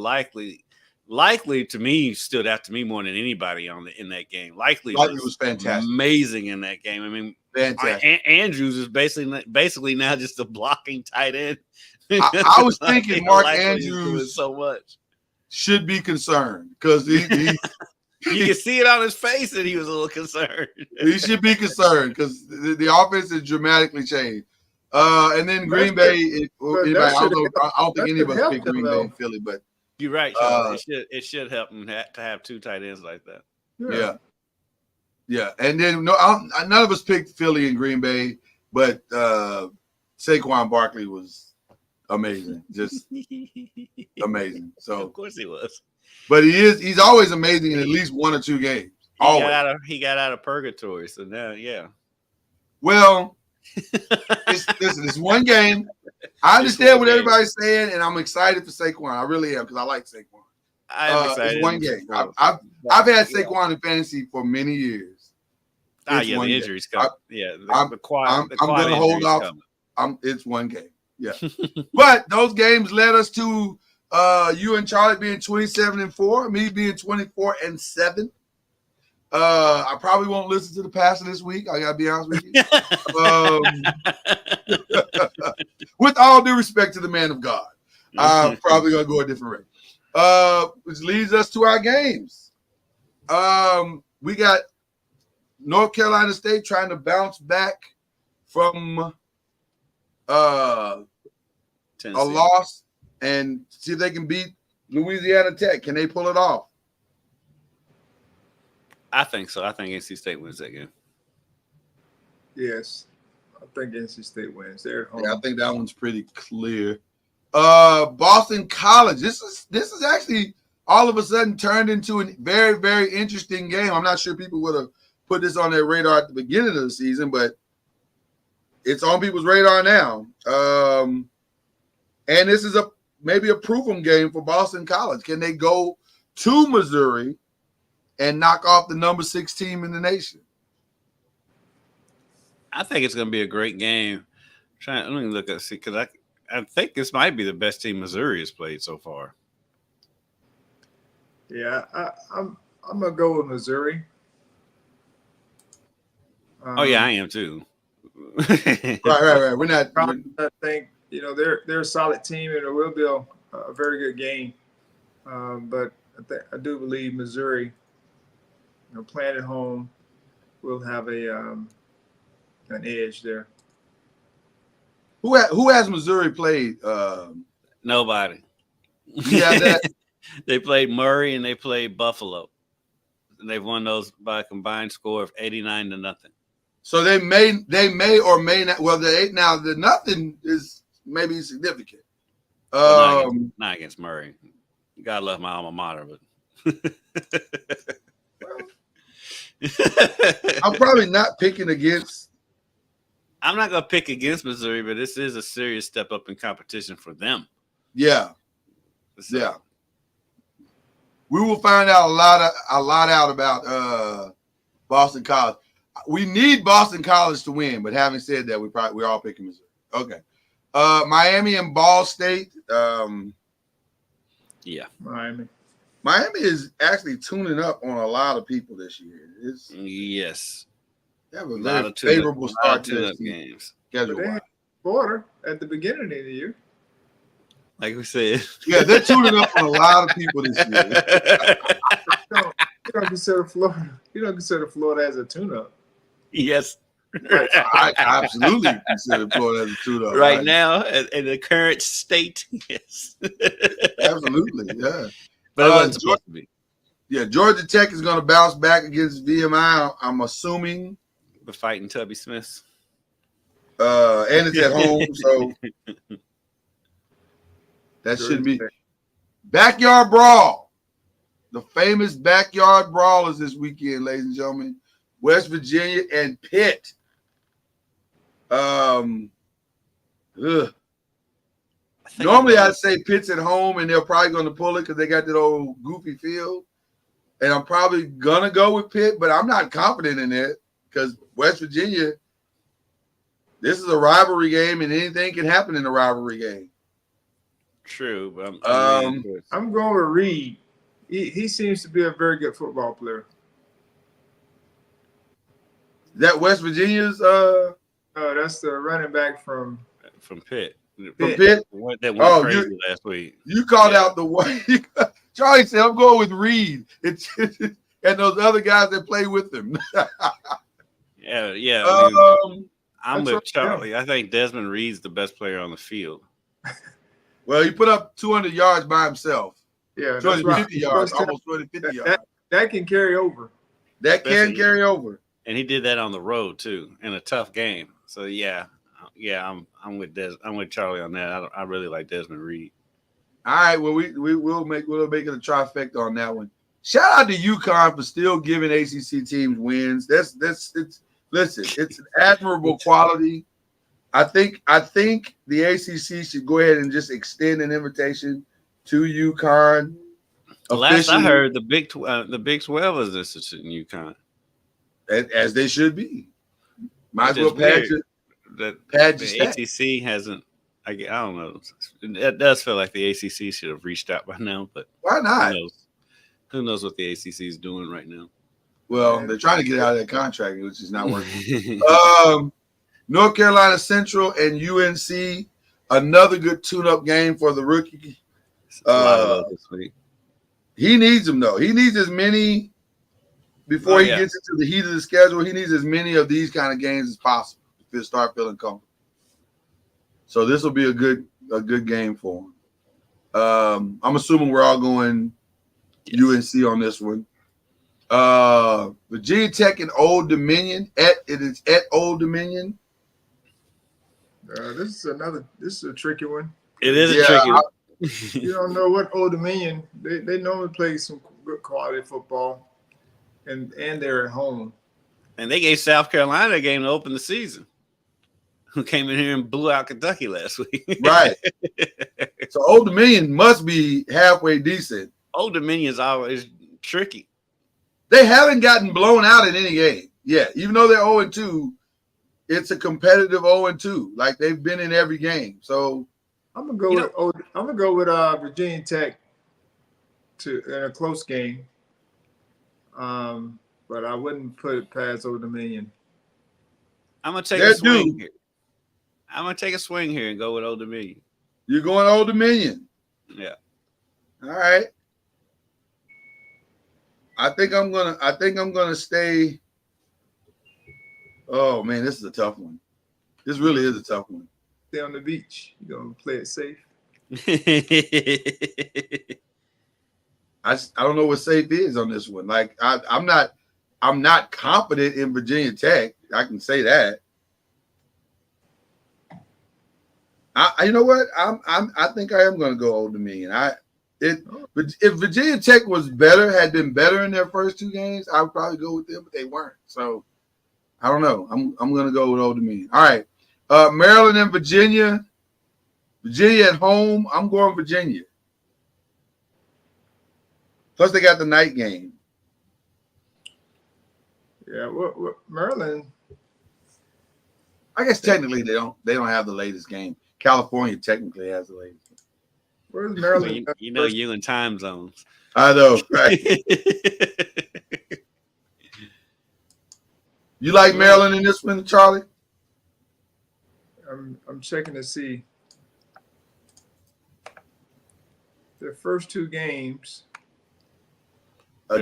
Likely to me stood out to me more than anybody in that game. Likely was fantastic, amazing in that game. I mean, fantastic. Andrews is basically now just a blocking tight end. I was thinking Mark Andrews so much should be concerned because he you can see it on his face that he was a little concerned. He should be concerned because the offense has dramatically changed. And then Green Bay. I don't think any of us picked Green Bay and Philly, but. You're right, Sean. It should help him to have 2 tight ends like that. Yeah. And then none of us picked Philly and Green Bay, but Saquon Barkley was amazing, just amazing. So of course he was. But he's always amazing in at least 1 or 2 games. He got out of purgatory, so now Well, it's 1 game. I understand what everybody's saying, and I'm excited for Saquon. I really am because I like Saquon. I'm excited. It's 1 game. I've had Saquon in fantasy for many years. The injuries come. I'm going to hold off. It's 1 game. Yeah, but those games led us to you and Charlie being 27-4, me being 24-7. I probably won't listen to the pastor this week. I gotta be honest with you. With all due respect to the man of God, I'm probably gonna go a different way. Which leads us to our games. We got North Carolina State trying to bounce back from a loss and see if they can beat Louisiana Tech. Can they pull it off? I think so. I think NC State wins that game. Yes. I think NC State wins. They're at home. Yeah, I think that one's pretty clear. Boston College. This is actually all of a sudden turned into a very, very interesting game. I'm not sure people would have put this on their radar at the beginning of the season, but it's on people's radar now. And this is maybe a prove-em game for Boston College. Can they go to Missouri and knock off the number 6 team in the nation? I think it's going to be a great game. Let me look at because I think this might be the best team Missouri has played so far. Yeah, I'm gonna go with Missouri. I am too. Right. I think they're a solid team and it will be a very good game. But I do believe Missouri, playing at home, will have a an edge there. Who has Missouri played? Nobody. Yeah, that. They played Murray and they played Buffalo. And they've won those by a combined score of 89-0. So they may or may not. Well, the nothing is maybe significant. Not against Murray. God love my alma mater, but I'm probably not picking against. I'm not gonna pick against Missouri, but this is a serious step up in competition for them. Yeah, So, yeah. We will find out a lot out about Boston College. We need Boston College to win, but having said that, we're all picking Missouri. Okay. Miami and Ball State. Yeah. Miami is actually tuning up on a lot of people this year. Yes. They have a very favorable start to this games. Schedule-wise. Florida at the beginning of the year. Like we said. Yeah, they're tuning up on a lot of people this year. You don't consider Florida as a tune-up. Yes. I absolutely consider Florida as a tune-up. Right now, in the current state, yes. Absolutely, yeah. But it wasn't supposed to be. Yeah, Georgia Tech is going to bounce back against VMI, I'm assuming. But fighting Tubby Smiths. And it's at home, so that should be. Backyard Brawl. The famous Backyard Brawl is this weekend, ladies and gentlemen. West Virginia and Pitt. Normally I'd say Pitt's at home and they're probably going to pull it because they got that old goofy field. And I'm probably going to go with Pitt, but I'm not confident in it because West Virginia, this is a rivalry game and anything can happen in a rivalry game. True. But I'm going with Reed. He seems to be a very good football player. That West Virginia's that's the running back from Pitt. From Pitt? That went crazy last week. You called out the one. Charlie said, I'm going with Reed. And those other guys that play with him. Yeah. I'm with Charlie. I think Desmond Reed's the best player on the field. Well, he put up 200 yards by himself. Yeah, 250 yards, almost 250 yards. That can carry over. That can carry over. And he did that on the road too, in a tough game. So I'm with I'm with Charlie on that. I really like Desmond Reed. All right, well we'll make it a trifecta on that one. Shout out to UConn for still giving ACC teams wins. It's an admirable quality. I think the ACC should go ahead and just extend an invitation to UConn. Last I heard, the Big 12 is interested in UConn, as they should be. Might as well pad the ACC hasn't. I don't know. It does feel like the ACC should have reached out by now, but why not? Who knows what the ACC is doing right now? Well, they're trying to get out of that contract, which is not working. North Carolina Central and UNC, another good tune-up game for the rookie. A lot of those this week. He needs them, though. He needs as many before he gets into the heat of the schedule. He needs as many of these kind of games as possible to start feeling comfortable. So this will be a good game for him. I'm assuming we're all going UNC on this one. Virginia Tech and Old Dominion. It is at Old Dominion. This is a tricky one. It is a tricky one. You don't know what Old Dominion. They normally play some good quality football, and they're at home. And they gave South Carolina a game to open the season. Who came in here and blew out Kentucky last week? Right. So Old Dominion must be halfway decent. Old Dominion's always tricky. They haven't gotten blown out in any game yet, even though they're 0-2. It's a competitive 0-2. Like they've been in every game. So I'm gonna go with Virginia Tech in a close game. But I wouldn't put it past Old Dominion. I'm gonna take a swing here. I'm gonna take a swing here and go with Old Dominion. You're going Old Dominion. Yeah. All right. I think I'm gonna stay. Oh man, this is a tough one. This really is a tough one. Stay on the beach. You're gonna play it safe. I don't know what safe is on this one. Like I'm not confident in Virginia Tech. I can say that. You know what? I think I am going to go Old Dominion. If Virginia Tech had been better in their first two games, I would probably go with them, but they weren't. So I don't know. I'm going to go with Old Dominion. All right, Maryland and Virginia. Virginia at home. I'm going Virginia. Plus, they got the night game. Yeah, Maryland. I guess technically they don't have the latest game. California technically has the latest game. Where's Maryland? Well, you know you in time zones. I know, right? You like Maryland in this one, Charlie? I'm checking to see their first two games.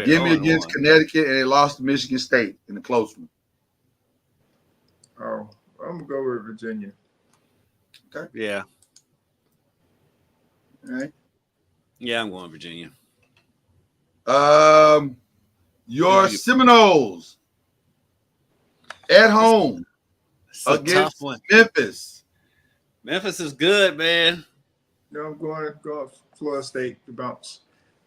Give me against Connecticut, and they lost to Michigan State in a close one. Oh, I'm gonna go with Virginia. Okay. Yeah. All right. Yeah, I'm going Virginia. Your Seminoles at home against Memphis. Memphis is good, man. No, I'm going Florida State to bounce.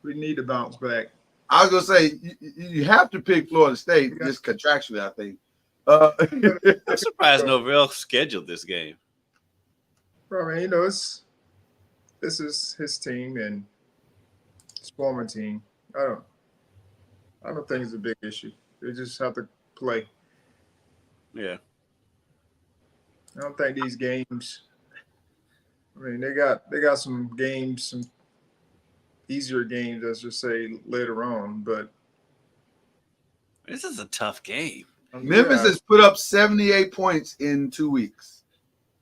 We need to bounce back. I was gonna say you have to pick Florida State just contractually, I think. I'm surprised Norvell scheduled this game. I mean, this is his team and his former team. I don't think it's a big issue. They just have to play. Yeah. I don't think these games. I mean, they got some games, some easier games, let's just say, later on. But this is a tough game. Memphis has put up 78 points in 2 weeks.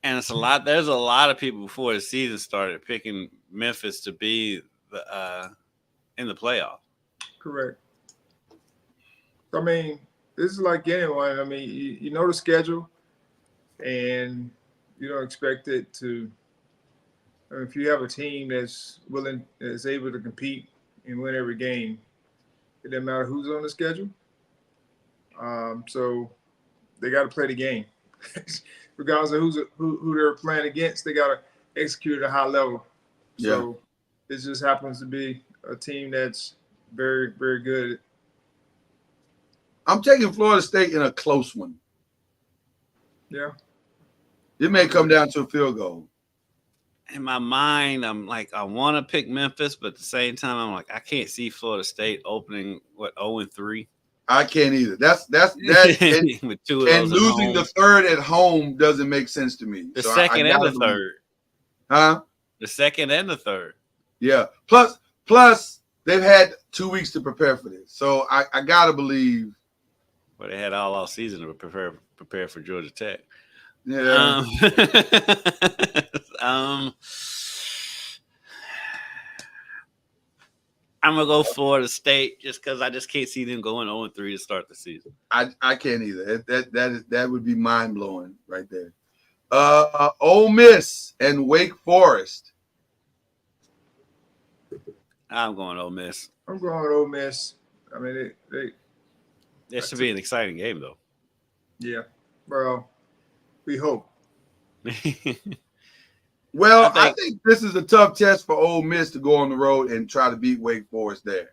And it's a lot. There's a lot of people before the season started picking Memphis to be in the playoff. Correct. I mean, this is like anyone. I mean, you know the schedule, and you don't expect it to. If you have a team that's able to compete and win every game, it doesn't matter who's on the schedule. So they got to play the game, regardless of who they're playing against. They got to execute at a high level. Yeah. So it just happens to be a team that's very, very good. I'm taking Florida State in a close one. Yeah. It may come down to a field goal. In my mind, I'm like, I want to pick Memphis, but at the same time, I'm like, I can't see Florida State opening 0-3. I can't either. That's With two of and those losing the third at home doesn't make sense to me. The So second I and gotta the third. Huh? The second and the third. Yeah. Plus they've had 2 weeks to prepare for this. So I gotta believe. Well, they had all season to prepare for Georgia Tech. Yeah. I'm gonna go Florida State just because I just can't see them going 0-3 to start the season. I can't either. That would be mind blowing right there. Ole Miss and Wake Forest. I'm going Ole Miss. I'm going with Ole Miss. I mean, It should be an exciting game, though. Yeah. Well, we hope. Well, I think this is a tough test for Ole Miss to go on the road and try to beat Wake Forest there.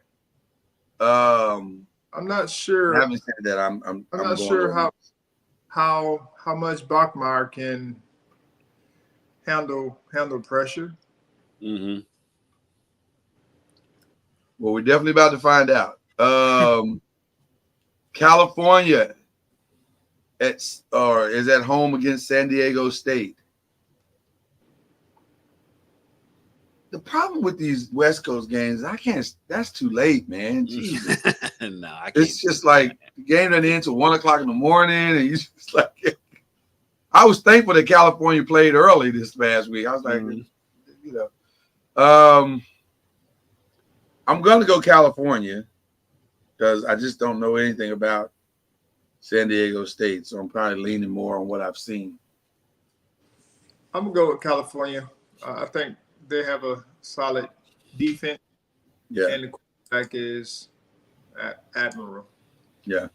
I'm not sure. Having said that, I'm not sure how much Bachmeier can handle pressure. Mm-hmm. Well, we're definitely about to find out. California is at home against San Diego State. The problem with these West Coast games, that's too late, man. Jesus. No, I can't. It's just like the game doesn't end till 1 o'clock in the morning, and you just like. I was thankful that California played early this past week. I was like, I'm gonna go California because I just don't know anything about San Diego State. So I'm probably leaning more on what I've seen. I'm gonna go with California. I think they have a solid defense, and the quarterback is admirable. Yeah.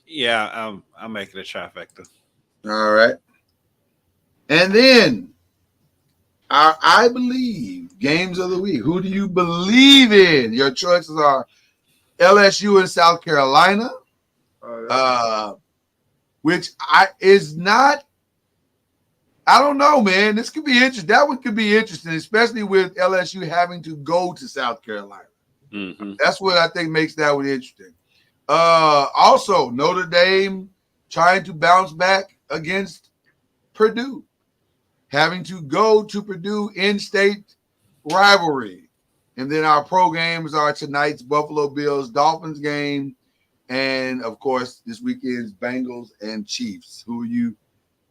Yeah, I'm making a trifecta. All right. And then our I Believe games of the week. Who do you believe in? Your choices are LSU and South Carolina, which is not. I don't know, man. This could be interesting. That one could be interesting, especially with LSU having to go to South Carolina. Mm-hmm. That's what I think makes that one interesting. Also, Notre Dame trying to bounce back against Purdue, having to go to Purdue in-state rivalry. And then our pro games are tonight's Buffalo Bills Dolphins game, and of course this weekend's Bengals and Chiefs. Who are you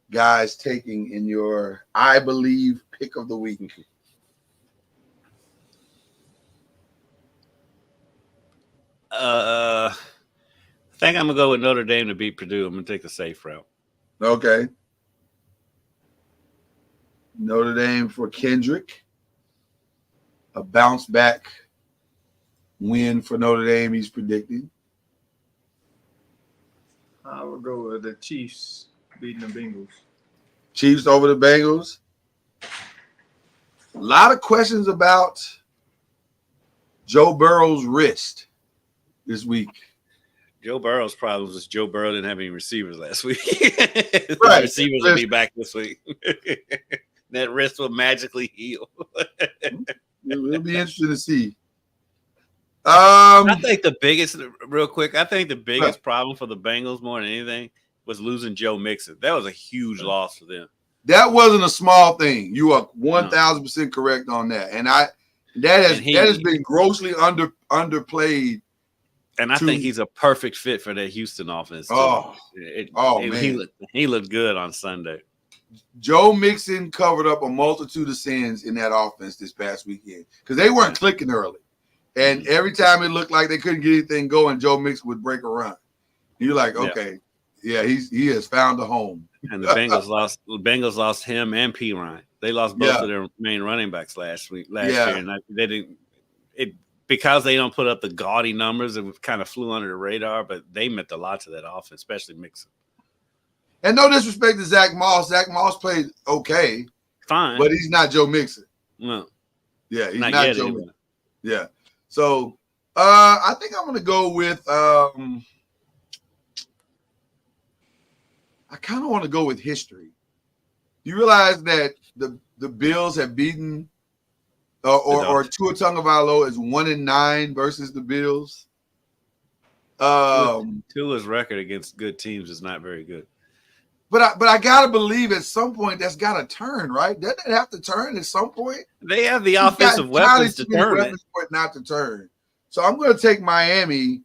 guys taking in your I Believe pick of the week? I think I'm gonna go with Notre Dame to beat Purdue. I'm gonna take the safe route. Okay. Notre Dame for Kendrick. A bounce back win for Notre Dame, he's predicting. I would go with the Chiefs beating the Bengals. Chiefs over the Bengals. A lot of questions about Joe Burrow's wrist this week. Joe Burrow's problem was Joe Burrow didn't have any receivers last week. Right. The receivers will be back this week. That wrist will magically heal. It'll be interesting to see. I think the biggest problem for the Bengals more than anything was losing Joe Mixon. That was a huge loss for them. That wasn't a small thing. You are 1,000% correct on that. And that has been grossly underplayed. And I think he's a perfect fit for that Houston offense. Too. Man. He looked good on Sunday. Joe Mixon covered up a multitude of sins in that offense this past weekend because they weren't clicking early. And every time it looked like they couldn't get anything going, Joe Mixon would break a run. You're like, okay, he has found a home. And the Bengals lost. The Bengals lost him and P. Ryan. They lost both of their main running backs last year, and they didn't. Because they don't put up the gaudy numbers, it kind of flew under the radar. But they meant a lot to that offense, especially Mixon. And no disrespect to Zach Moss. Zach Moss played okay, fine, but he's not Joe Mixon. No, yeah, he's not Joe anyway. Mixon. Yeah, so I think I'm going to go with. I kind of want to go with history. You realize that the Bills have beaten, or Tua Tagovailoa is 1-9 versus the Bills. Tua's record against good teams is not very good. But I gotta believe at some point that's gotta turn, right? Doesn't it have to turn at some point? They have the offensive weapons to turn it. For it not to turn. So I'm going to take Miami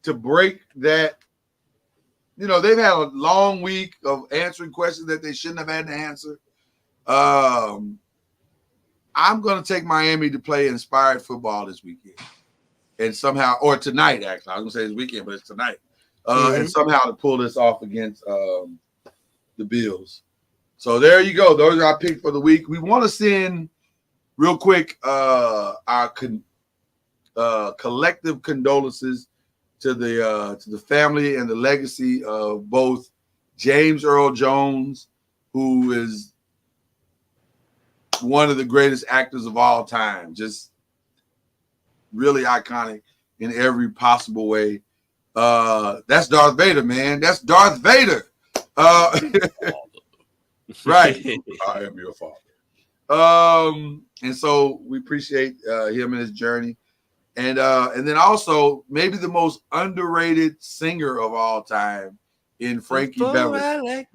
to break that. You know, they've had a long week of answering questions that they shouldn't have had to answer. I'm going to take Miami to play inspired football this weekend. And somehow, or tonight, actually. I was going to say this weekend, but it's tonight. And somehow to pull this off against the Bills. So there you go. Those are our picks for the week. We want to send real quick our collective condolences to the family and the legacy of both James Earl Jones, who is one of the greatest actors of all time, just really iconic in every possible way. That's Darth Vader, man. That's Darth Vader. Right. I am your father. And so we appreciate him and his journey. And then also maybe the most underrated singer of all time in Frankie Beverly.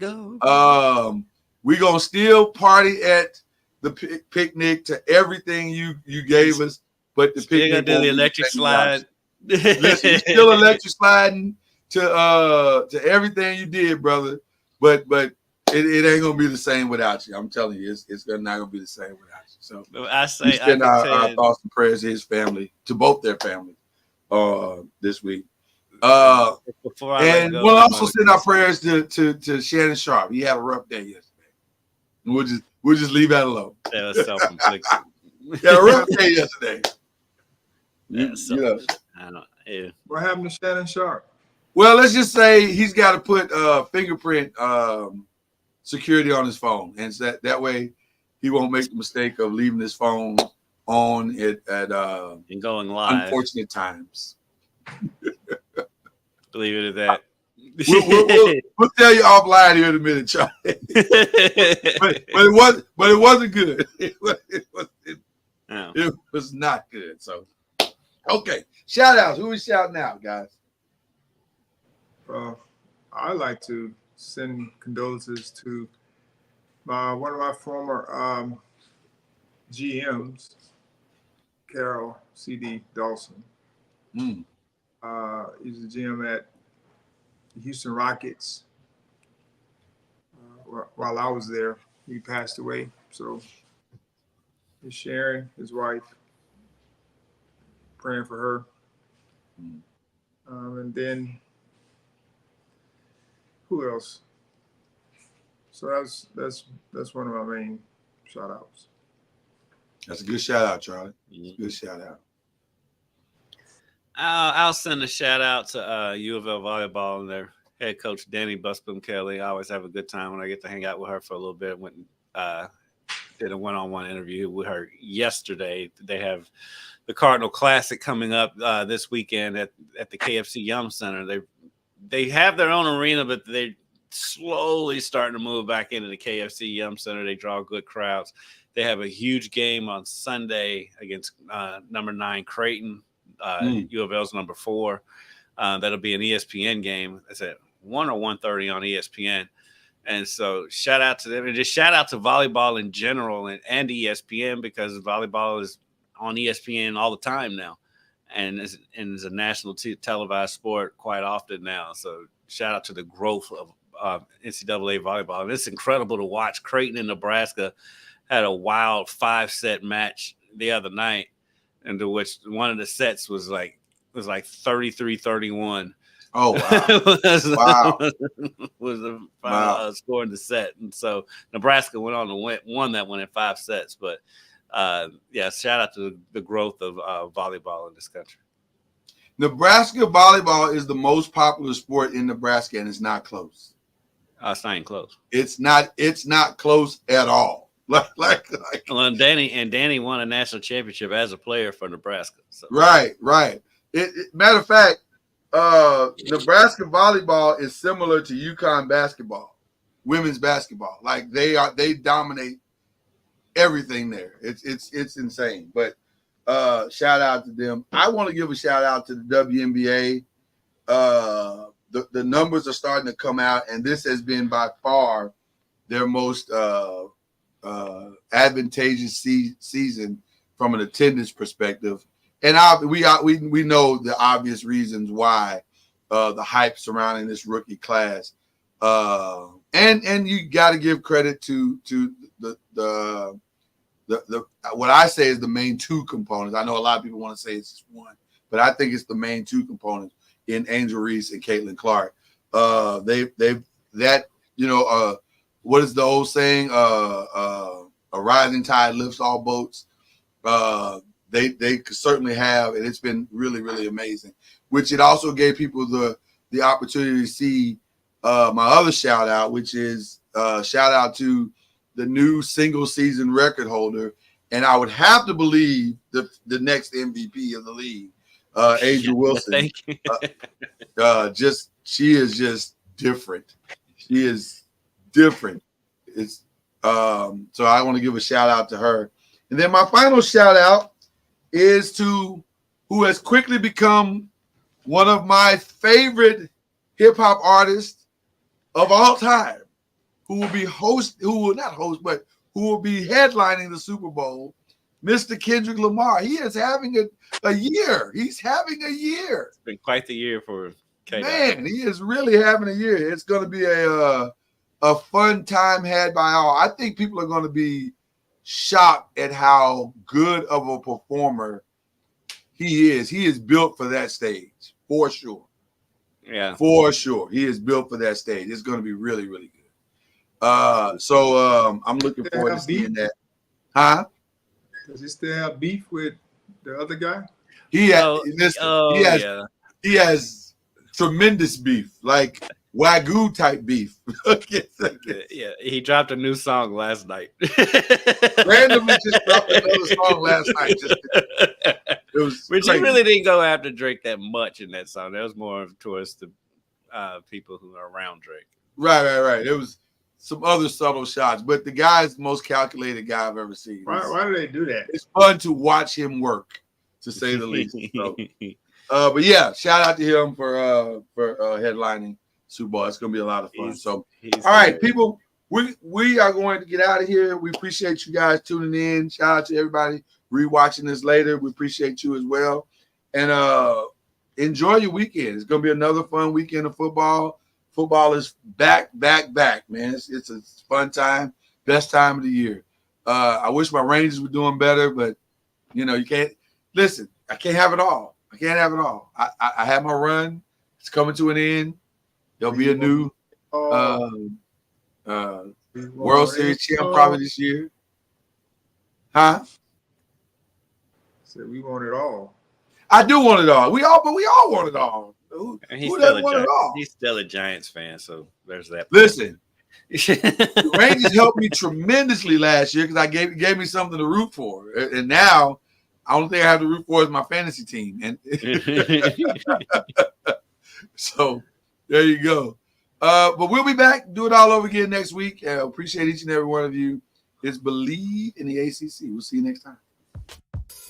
We're gonna still party at the picnic to everything you gave us, but the picnic gonna do the electric slide. Listen, you're still electric sliding to everything you did, brother. But it ain't gonna be the same without you. I'm telling you, it's not gonna be the same without you. So I say, we send our thoughts and prayers to his family, to both their families, this week. Before I And let go, we'll also send our prayers to Shannon Sharp. He had a rough day yesterday. We'll just leave that alone. That was self-inflicted. He had a rough day yesterday. I don't. Yeah. What happened to Shannon Sharp? Well, let's just say he's got to put fingerprint security on his phone, and so that way he won't make the mistake of leaving his phone on it at and going live. Unfortunate times. Leave it at that. We'll tell you offline here in a minute, Charlie. but it wasn't good. It was not good. So, okay, shout outs. Who is shouting out, guys? I'd like to send condolences to one of my former GMs, Carol C.D. Dawson. He's the GM at the Houston Rockets. While I was there, he passed away. So, Sharon, his wife, praying for her. And then, who else? So that's one of my main shout outs. That's a good shout out, Charlie. Good shout out. I'll send a shout out to UofL Volleyball and their head coach, Danny Busboom Kelly. I always have a good time when I get to hang out with her for a little bit. Went did a one-on-one interview with her yesterday. They have the Cardinal Classic coming up this weekend at the KFC Yum Center. They have their own arena, but they're slowly starting to move back into the KFC Yum Center. They draw good crowds. They have a huge game on Sunday against number 9 Creighton. UofL's number 4. That'll be an ESPN game. It's at 1 or 1:30 on ESPN. And so shout out to them, and just shout out to volleyball in general and ESPN, because volleyball is on ESPN all the time now, and is a national televised sport quite often now. So shout out to the growth of NCAA volleyball. And it's incredible to watch. Creighton and Nebraska had a wild 5-set match the other night, into which one of the sets was like 33-31. Oh, wow. was the final score in the set. And so Nebraska went on to won that one in 5 sets. But, shout out to the growth of volleyball in this country. Nebraska volleyball is the most popular sport in Nebraska, and it's not close. It's not even close. It's not close at all. Like. Well, Danny won a national championship as a player for Nebraska. So. Right. Matter of fact, Nebraska volleyball is similar to UConn basketball, women's basketball. Like they dominate everything there. It's insane. But shout out to them. I want to give a shout out to the WNBA. The numbers are starting to come out, and this has been by far their most advantageous season from an attendance perspective. And we know the obvious reasons why, the hype surrounding this rookie class, and you got to give credit to the what I say is the main 2 components. I know a lot of people want to say it's just one, but I think it's the main 2 components in Angel Reese and Caitlin Clark. What is the old saying? A rising tide lifts all boats. They certainly have, and it's been really, really amazing. Which it also gave people the opportunity to see my other shout out, which is shout out to the new single season record holder, and I would have to believe the next MVP of the league, Angel Wilson. Thank you. She is just different. She is different. It's so I want to give a shout out to her, and then my final shout out is to who has quickly become one of my favorite hip hop artists of all time, who will be who will be headlining the Super Bowl, Mr. Kendrick Lamar. He is having a year. He's having a year. It's been quite the year for K-Dot. Man, he is really having a year. It's going to be a fun time had by all. I think people are going to be shocked at how good of a performer he is. He is built for that stage, for sure. Yeah, for sure. He is built for that stage. It's going to be really, really good. So I'm looking forward to seeing that. Huh? Does he still have beef with the other guy? He has tremendous beef, like Wagyu type beef. yeah. He dropped a new song last night. Randomly just dropped another song last night. It was Which crazy. he really didn't go after Drake that much in that song. That was more towards the people who are around Drake. Right. It was some other subtle shots, but the guy's the most calculated guy I've ever seen. Why do they do that? It's fun to watch him work, to say the least. So, but yeah, shout out to him for headlining Super Bowl. It's gonna be a lot of fun. So, all right, people, we are going to get out of here. We appreciate you guys tuning in. Shout out to everybody rewatching this later. We appreciate you as well, and enjoy your weekend. It's gonna be another fun weekend of football. Football is back, man. It's a fun time, best time of the year. I wish my Rangers were doing better, but you can't listen. I can't have it all. I have my run. It's coming to an end. There'll be a new World Series champ probably this year. Huh? So we want it all. I do want it all. We all want it all. Who doesn't want it all? He's still a Giants fan, so there's that. Listen, the Rangers helped me tremendously last year because I gave me something to root for, and now I don't think I have to root for is my fantasy team. And so there you go. But we'll be back, do it all over again next week. Appreciate each and every one of you. It's BLEAV in the ACC. We'll see you next time.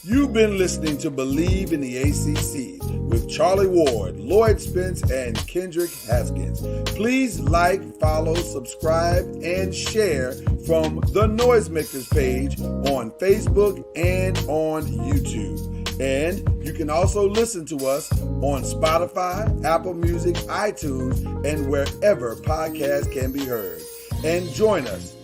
You've been listening to BLEAV in the ACC with Charlie Ward, Lloyd Spence, and Kendrick Haskins. Please like, follow, subscribe, and share from the Noisemakers page on Facebook and on YouTube. And you can also listen to us on Spotify, Apple Music, iTunes, and wherever podcasts can be heard. And join us